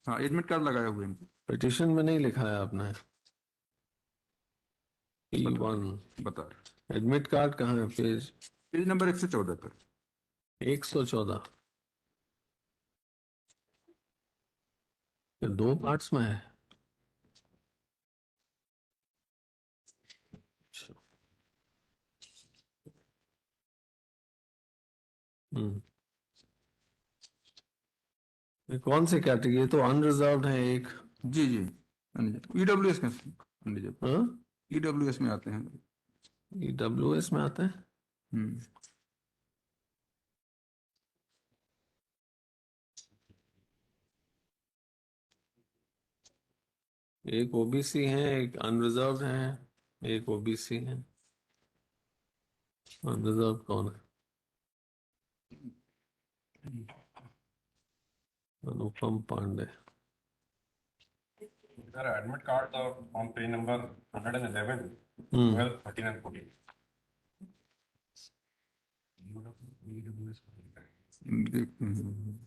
हाँ, एडमिट कार्ड लगाया हुआ है। पिटिशन में नहीं लिखा है आपने? E1 बता रहे एडमिट कार्ड कहाँ है? पेज नंबर 114 पर। 114 ये 2 पार्ट्स में है। हम्म, ये कौन सी कैटेगरी? ये तो अनरिजर्व्ड है एक। जी जी, ईडब्ल्यूएस में, हाँ, ईडब्ल्यूएस में आते हैं। EWS में आता है। हम्म, एक ओबीसी है, एक अनरिजर्व्ड है, एक ओबीसी है। अनरिजर्व कौन है? अनुपम Pandey. Sir, admit card on page number 111, 12, 13 and 14. देखते हैं।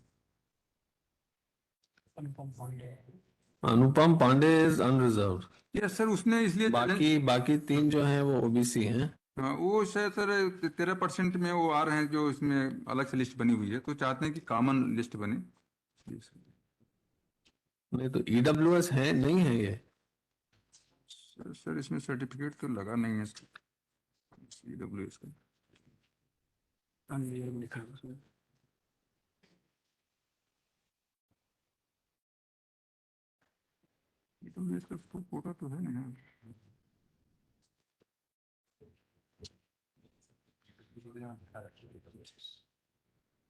Anupam Pandey is unreserved. Yes sir, उसने इसलिए बाकी 3 जो हैं वो ओबीसी हैं। हाँ, वो शायद सर 13% में वो आ रहे हैं, जो इसमें अलग से लिस्ट बनी हुई है, तो चाहते हैं कि कॉमन लिस्ट बने। नहीं तो EWS है, नहीं है ये। सर इसमें सर्टिफिकेट तो लगा नहीं है ईडब्ल्यूएस का। ईडब्ल्यूएस का कोटा तो है ना।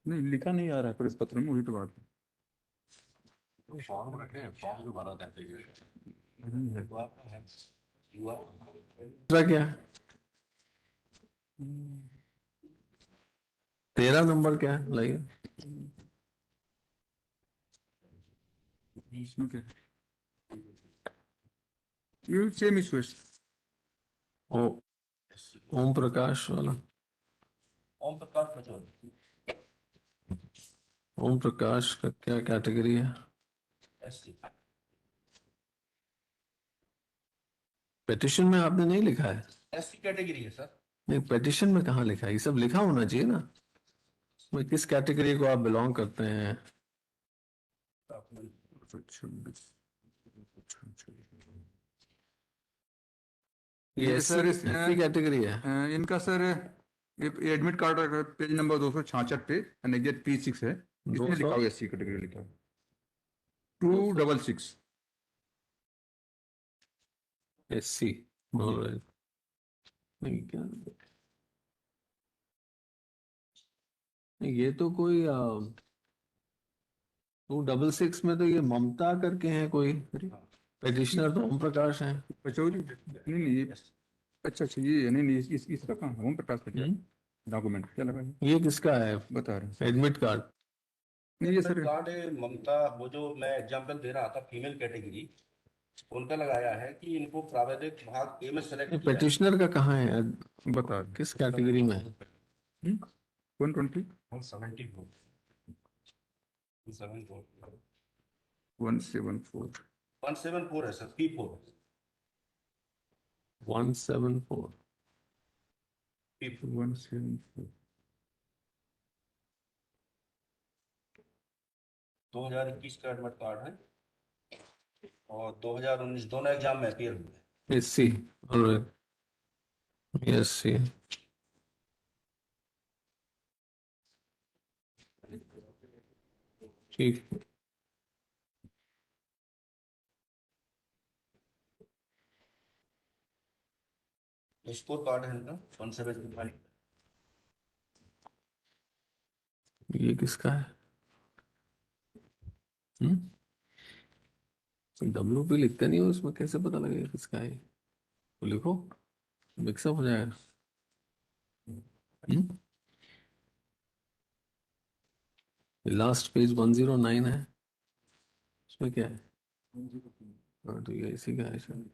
नहीं, लिखा नहीं आ रहा है प्रेस पत्र में, वही तो बात है। फॉर्म रखे हैं, फॉर्म दोबारा देते हैं। दूसरा क्या है? 13 नंबर क्या है? लाइए। इसमें क्या है? ये सेम इशू है। ओ, ओम प्रकाश वाला। ओम प्रकाश बचौर। ओम प्रकाश का क्या कैटेगरी है? SC। पिटिशन में आपने नहीं लिखा है? SC कैटेगरी है सर। नहीं, पिटिशन में कहाँ लिखा है? ये सब लिखा होना चाहिए ना। मैं किस कैटेगरी को आप बिलोंग करते हैं? ये सर SC कैटेगरी है। इनका sir admit card page number 266 पे एग्जैक्ट P6 है, इसमें लिखा हुआ SC कैटेगरी लिखा है 266 SC। ऑलराइट। नहीं क्या, नहीं, ये तो कोई 266 में तो ये ममता करके हैं कोई। पिटिशनर तो ओम प्रकाश हैं। पचौरी। नहीं नहीं, अच्छा ये नहीं नहीं, इसका कहाँ ओम प्रकाश का डॉक्यूमेंट क्या लगा है? ये किसका है? बता रहे हैं एडमिट कार्ड। नहीं, ये सर कार्ड ममता, वो जो मैं एग्जांपल दे रहा था फीमेल कैटेगरी, उनका लगाया है कि इनको प्राविधिक भाग ए में सेलेक्ट किया है। पिटिशनर का कहाँ है? बता रहे किस कैटेगरी में है? 120 174 174 174 174 है सर, P4 174। P4 174 2021 का एडमिट कार्ड है और 2019 दोनों एग्जाम में अपीयर हुए। SC। Alright, SC। ठीक। स्कोर कार्ड है इनका 175। ये किसका है? WP लिखते नहीं हो उसमें, कैसे पता लगेगा किसका है? तो लिखो, मिक्सअप हो जाएगा। लास्ट पेज 109 है, इसमें क्या है? हाँ तो ये इसी का है शायद।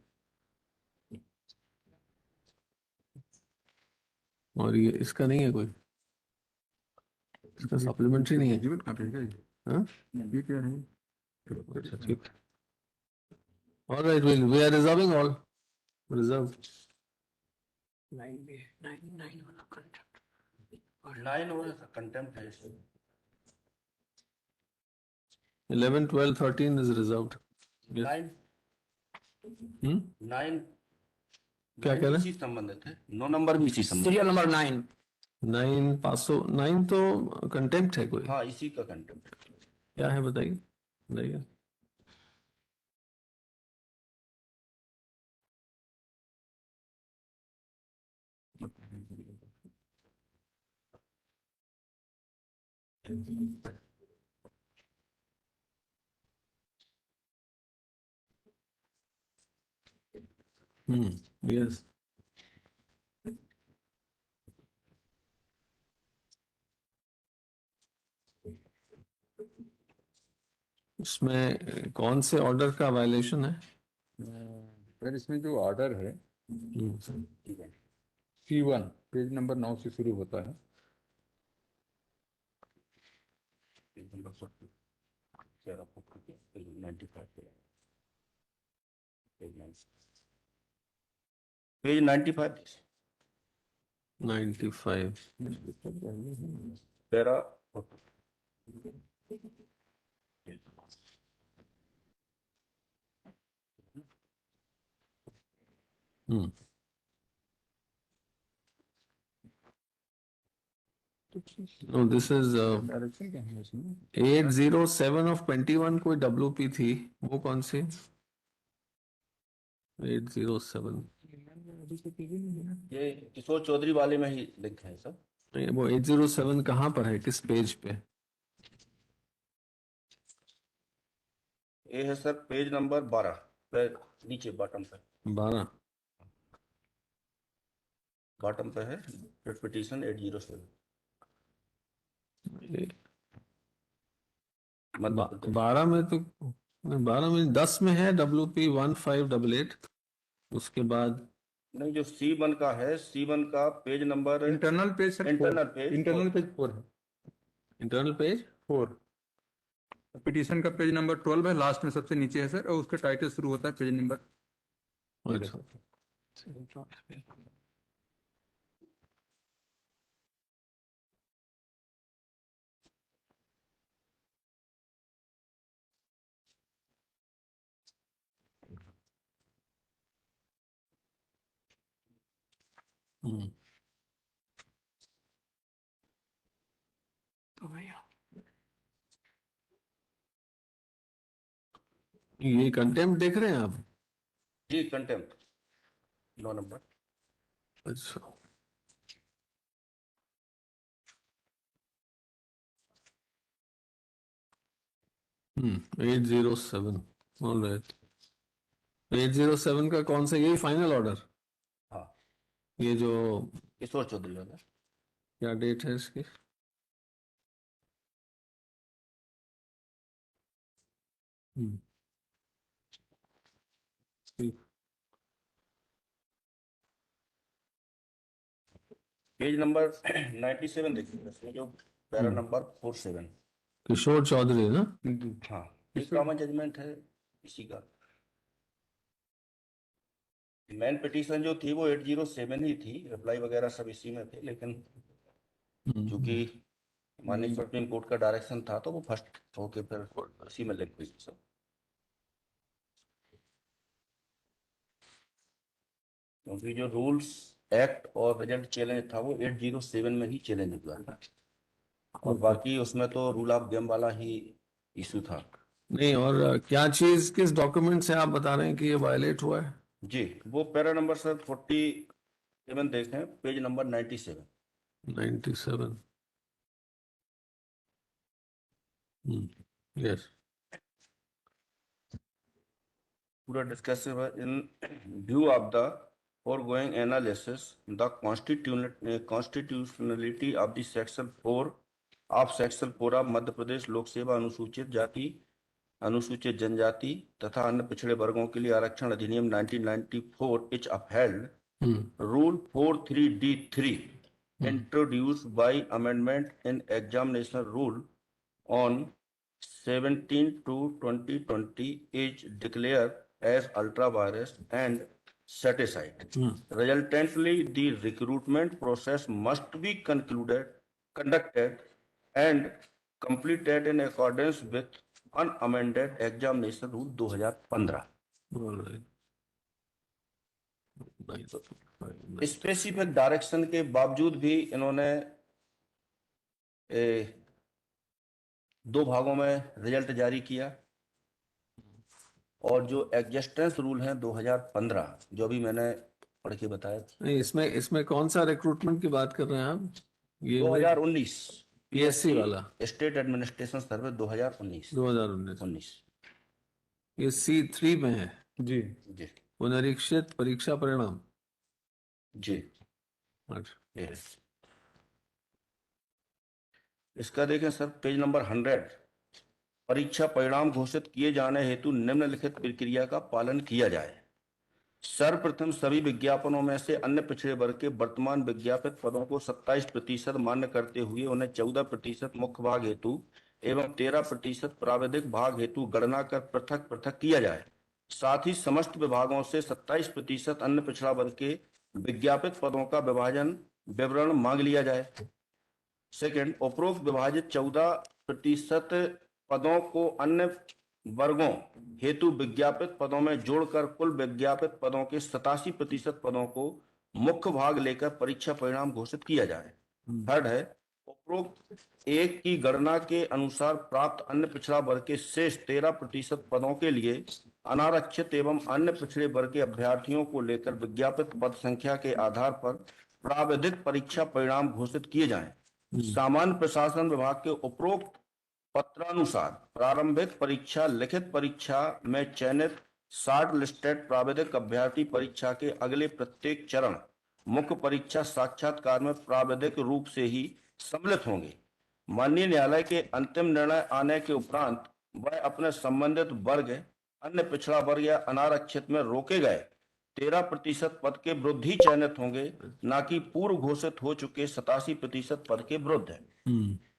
और ये इसका नहीं है कोई? इसका सप्लीमेंट्री नहीं है? जीवन कहाँ पे है ये? हाँ, ये क्या है? अच्छा ठीक। All right, we are reserving all. Reserve. 9 और कंटेम्प्ट है इसमें। 11, 12, 13 is reserved. Yes. 9 Hmm? 9 क्या कह रहे हैं? इसी संबंधित है। 9 नंबर भी इसी संबंधित। Serial number 9। 9 500 9 तो कंटेम्प्ट है कोई? हाँ, इसी का कंटेम्प्ट। क्या है बताइए बताइए। यस इसमें कौन से ऑर्डर का वायलेशन है? फिर इसमें जो ऑर्डर है C1 पेज नंबर 9 से शुरू होता है। Page 95 95 para No, this is direction क्या है इसमें? 807 of 21 कोई WP थी, वो कौन सी? 807 ये किशोर चौधरी वाले में ही लिंक है सब। नहीं, वो 807 कहाँ पर है, किस पेज पे? ये है सर पेज नंबर 12 पे, नीचे बॉटम पे। 12 बॉटम पे है पिटीशन 807। 12 में तो 12 में 10 में है WP 1588। उसके बाद नहीं, जो C1 का है, C1 का page number internal page sir, internal page internal page 4 है। इंटरनल पेज 4 पिटीशन का पेज नंबर 12 है, लास्ट में सबसे नीचे है सर, और उसका टाइटल शुरू होता है पेज नंबर। अच्छा। ये कंटेम्प्ट देख रहे हैं आप? जी, कंटेम्प्ट 9 नंबर। अच्छा, हम्म, 807 ऑलराइट। 807 का कौन सा, यही फाइनल ऑर्डर? हाँ, ये जो किशोर चौधरी वाला। क्या डेट है इसकी? पेज नंबर 97 देखिए, इसमें जो पैरा नंबर 47। किशोर चौधरी ना? हाँ, ये कॉमन जजमेंट है इसी का। मेन पिटीशन जो थी वो 807 ही थी, रिप्लाई वगैरह सब इसी में थे, लेकिन चूंकि माननीय सुप्रीम कोर्ट का डायरेक्शन था तो वो फर्स्ट होके फिर इसी में लिंक हुई सब। क्योंकि जो रूल्स एक्ट और रिजल्ट चैलेंज था वो 807 में ही चैलेंज हुआ था, और बाकी उसमें तो रूल ऑफ गेम वाला ही इशू था। नहीं, और क्या चीज, किस डॉक्यूमेंट से आप बता रहे हैं कि ये वायलेट हुआ है? जी, वो पैरा नंबर सर 47 देखें, पेज नंबर 97। 97 यस। पूरा डिस्कसिव है। इन view of the foregoing analysis, the constitutionality of the section 4 of Madhya Pradesh लोक सेवा अनुसूचित जाति, अनुसूचित जनजाति तथा अन्य पिछड़े वर्गों के लिए आरक्षण अधिनियम 1994 etch upheld rule 43D3 introduced by amendment in examination rule on 17/2/2020 is declared as ultra virus and satisfied. Resultantly, the recruitment process must be conducted and completed in accordance with unamended examination rule 2015. Specific direction के बावजूद भी इन्होंने 2 भागों में result जारी किया, और जो एग्जिस्टेंस रूल है 2015 जो भी मैंने पढ़ के बताया, नहीं, इसमें कौन सा रिक्रूटमेंट की बात कर रहे हैं आप? ये 2019 PSC वाला स्टेट एडमिनिस्ट्रेशन सर्विस 2019 ये C3 में है जी जी पुनरीक्षित परीक्षा परिणाम। जी। अच्छा। Yes. इसका देखें सर, पेज नंबर 100, परीक्षा परिणाम घोषित किए जाने हेतु निम्नलिखित प्रक्रिया का पालन किया जाए। सर्वप्रथम सभी विज्ञापनों में से अन्य पिछड़े वर्ग के वर्तमान विज्ञापित पदों को 27% मान्य करते हुए उन्हें 14% मुख्य भाग हेतु एवं 13% प्राविधिक भाग हेतु गणना कर पृथक पृथक किया जाए। साथ ही समस्त विभागों से 27% अन्य पिछड़ा वर्ग के विज्ञापित पदों का विभाजन विवरण मांग लिया जाए। सेकंड, उपरोक्त विभाजित 14% पदों को अन्य वर्गों हेतु विज्ञापित पदों में जोड़कर कुल विज्ञापित पदों के 87% पदों को मुख्य भाग लेकर परीक्षा परिणाम घोषित किया जाए। थर्ड है, उपरोक्त एक की गणना के अनुसार प्राप्त अन्य पिछड़ा वर्ग के शेष 13% पदों के लिए अनारक्षित एवं अन्य पिछड़े वर्ग के अभ्यर्थियों को लेकर विज्ञापित पद संख्या के आधार पर प्राविधिक परीक्षा परिणाम घोषित किए जाएं। सामान्य प्रशासन विभाग के उपरोक्त पत्रानुसार प्रारंभिक परीक्षा लिखित परीक्षा में चयनित शॉर्ट लिस्टेड प्राविधिक अभ्यर्थी परीक्षा के अगले प्रत्येक चरण मुख्य परीक्षा साक्षात्कार में प्राविधिक रूप से ही सम्मिलित होंगे। माननीय न्यायालय के अंतिम निर्णय आने के उपरांत वह अपने संबंधित वर्ग अन्य पिछड़ा वर्ग या अनारक्षित में रोके गए 13% पद के विरुद्ध ही चयनित होंगे, न कि पूर्व घोषित हो चुके 87% पद के विरुद्ध है।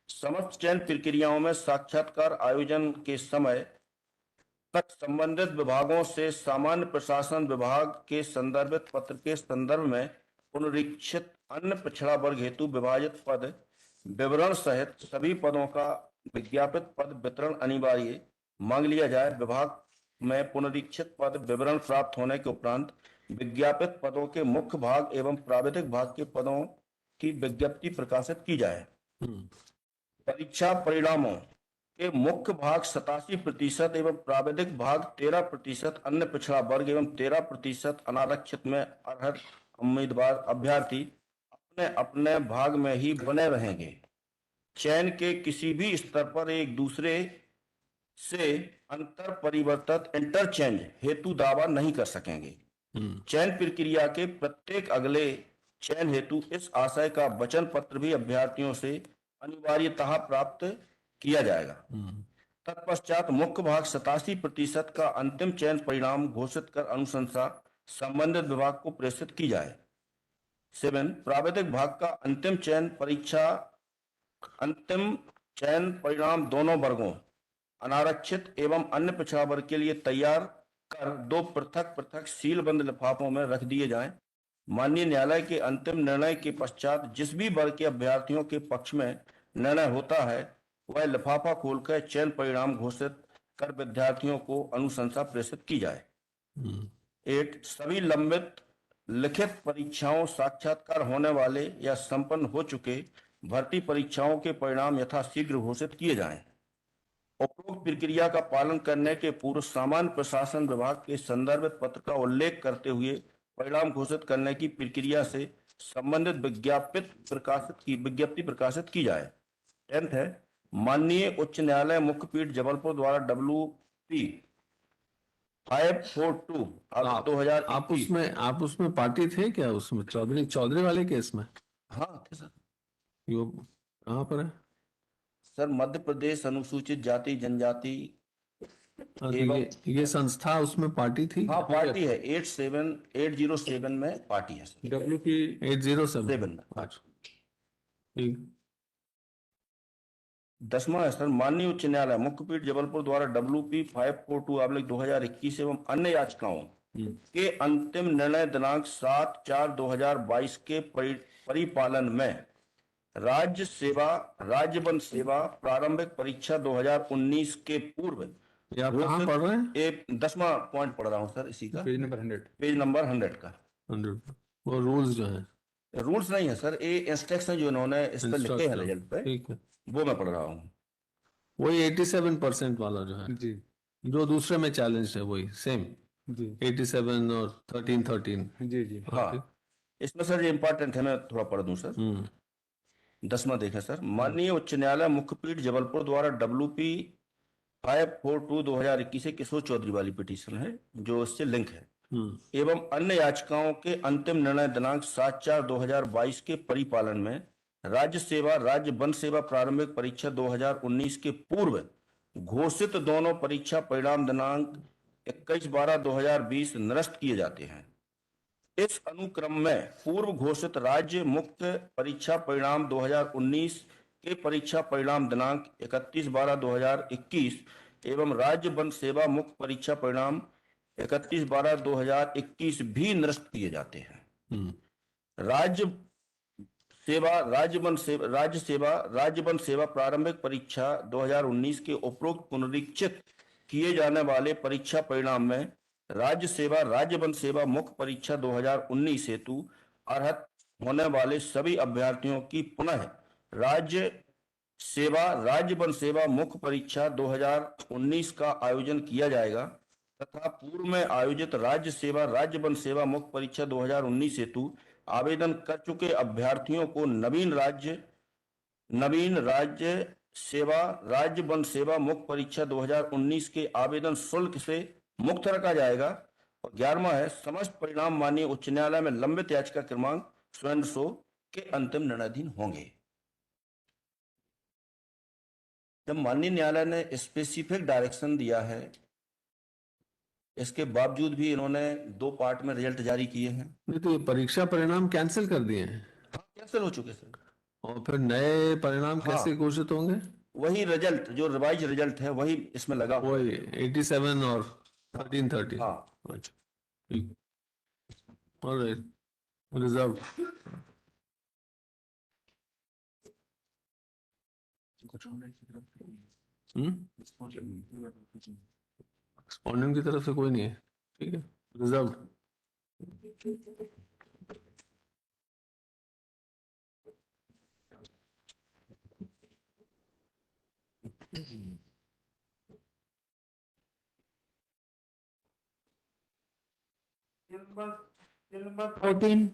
समस्त चयन प्रक्रियाओं में साक्षात्कार आयोजन के समय तक संबंधित विभागों से सामान्य प्रशासन विभाग के संदर्भित पत्र के संदर्भ में पुनरीक्षित अन्य पिछड़ा वर्ग हेतु विभाजित पद विवरण सहित सभी पदों का विज्ञापित पद वितरण अनिवार्य मांग लिया जाए। विभाग में पुनरीक्षित पद विवरण प्राप्त होने के उपरांत विज्ञापित पदों के मुख्य भाग एवं प्राविधिक भाग के पदों की विज्ञप्ति प्रकाशित की जाए। परीक्षा परिणामों के मुख्य भाग 87% एवं प्राविधिक भाग 13% अन्य पिछड़ा वर्ग एवं 13% अनारक्षित में अर्हत उम्मीदवार अभ्यर्थी अपने अपने भाग में ही बने रहेंगे। चयन के किसी भी स्तर पर एक दूसरे से अंतर परिवर्तित इंटरचेंज हेतु दावा नहीं कर सकेंगे। चयन प्रक्रिया के प्रत्येक अगले चयन हेतु इस आशय का वचन पत्र भी अभ्यर्थियों से अनिवार्यतः प्राप्त किया जाएगा। तत्पश्चात मुख्य भाग 87% का अंतिम चयन परिणाम घोषित कर अनुशंसा संबंधित विभाग को प्रेषित की जाए। 7, प्राविधिक भाग का अंतिम चयन परिणाम दोनों वर्गों अनारक्षित एवं अन्य पिछड़ा वर्ग के लिए तैयार कर 2 पृथक पृथक सीलबंद लिफाफों में रख दिए जाएं। माननीय न्यायालय के अंतिम निर्णय के पश्चात जिस भी वर्ग के अभ्यर्थियों के पक्ष में निर्णय होता है वह लिफाफा खोलकर चयन परिणाम घोषित कर विद्यार्थियों को अनुशंसा प्रेषित की जाए। 8, सभी लंबित लिखित परीक्षाओं साक्षात्कार होने वाले या संपन्न हो चुके भर्ती परीक्षाओं के परिणाम यथाशीघ्र घोषित किए जाएं। उपरोक्त प्रक्रिया का पालन करने के पूर्व सामान्य प्रशासन विभाग के संदर्भित पत्र का उल्लेख करते हुए परिणाम घोषित करने की प्रक्रिया से संबंधित विज्ञप्ति प्रकाशित की जाए। 10 है, माननीय उच्च न्यायालय मुख्य पीठ जबलपुर द्वारा WP 542 2000 आप उसमें पार्टी थे क्या? उसमें चौधरी वाले केस में? हाँ थे सर। यो कहाँ पर है सर? मध्य प्रदेश अनुसूचित जाति जनजाति एवं ये संस्था उसमें पार्टी थी? हाँ पार्टी है। 807 में पार्टी है सर। WP 807 में। ठीक। 10वां है सर, माननीय उच्च न्यायालय मुख्य पीठ जबलपुर द्वारा WP 542 2021 एवं अन्य याचिकाओं के अंतिम निर्णय दिनांक 7/4/2022 के परिपालन में राज्य सेवा राज्य वन सेवा प्रारंभिक परीक्षा 2019 के पूर्व ये आप कहाँ पढ़ रहे हैं? एक 10वां पॉइंट पढ़ रहा हूँ सर इसी का, पेज नंबर 100। पेज नंबर 100 का। 100 वो रूल्स जो हैं, रूल्स नहीं है सर, ये इंस्ट्रक्शन जो इन्होंने इस पर लिखे हैं रिजल्ट पे, ठीक है, वो मैं पढ़ रहा हूँ। वही 87% वाला जो है, जी जो दूसरे में चैलेंज है, वही सेम जी 87 और 13 जी जी। हाँ, इसमें सर ये इम्पोर्टेंट है, मैं थोड़ा पढ़ दूं सर। 10वां देखें सर। माननीय उच्च न्यायालय मुख्यपीठ जबलपुर द्वारा WP 542/2021 से किशोर चौधरी वाली पिटीशन है जो इससे लिंक है, एवं अन्य याचिकाओं के अंतिम निर्णय दिनांक 7/4/2022 के परिपालन में राज्य सेवा राज्य वन सेवा प्रारंभिक परीक्षा 2019 के पूर्व घोषित दोनों परीक्षा परिणाम दिनांक 21/12/2020 निरस्त किए जाते हैं। इस अनुक्रम में पूर्व घोषित राज्य मुक्त परीक्षा परिणाम 2019 के परीक्षा परिणाम दिनांक 31/12/2021 एवं राज्य वन सेवा मुक्त परीक्षा परिणाम 31/12/2021 भी निरस्त किए जाते हैं। राज्य सेवा राज्य वन सेवा प्रारंभिक परीक्षा 2019 के उपरोक्त पुनरीक्षित किए जाने वाले परीक्षा परिणाम में राज्य सेवा राज्य वन सेवा मुख्य परीक्षा 2019 हेतु अर्हत होने वाले सभी अभ्यर्थियों की पुनः राज्य सेवा राज्य वन सेवा मुख्य परीक्षा 2019 का आयोजन किया जाएगा तथा पूर्व में आयोजित राज्य सेवा राज्य वन सेवा मुख्य परीक्षा 2019 हेतु आवेदन कर चुके अभ्यर्थियों को नवीन राज्य सेवा राज्य वन सेवा मुख्य परीक्षा 2019 के आवेदन शुल्क से मुक्त रखा जाएगा। और 11वां है, समस्त परिणाम माननीय उच्च न्यायालय में लंबित याचिका क्रमांक 100 के अंतिम निर्णयाधीन होंगे। जब माननीय न्यायालय ने स्पेसिफिक डायरेक्शन दिया है, इसके बावजूद भी इन्होंने 2 पार्ट में रिजल्ट जारी किए हैं। नहीं तो ये परीक्षा परिणाम कैंसिल कर दिए हैं। हाँ, कैंसिल हो चुके सर। और फिर नए परिणाम कैसे घोषित होंगे? वही रिजल्ट जो रिवाइज रिजल्ट है वही इसमें लगा हुआ वही 87 और 13 हाँ। अच्छा ठीक, ऑलराइट, रिजर्व। एक्सपोनेंट की तरफ से कोई नहीं है, ठीक है, रिजर्व। नंबर 14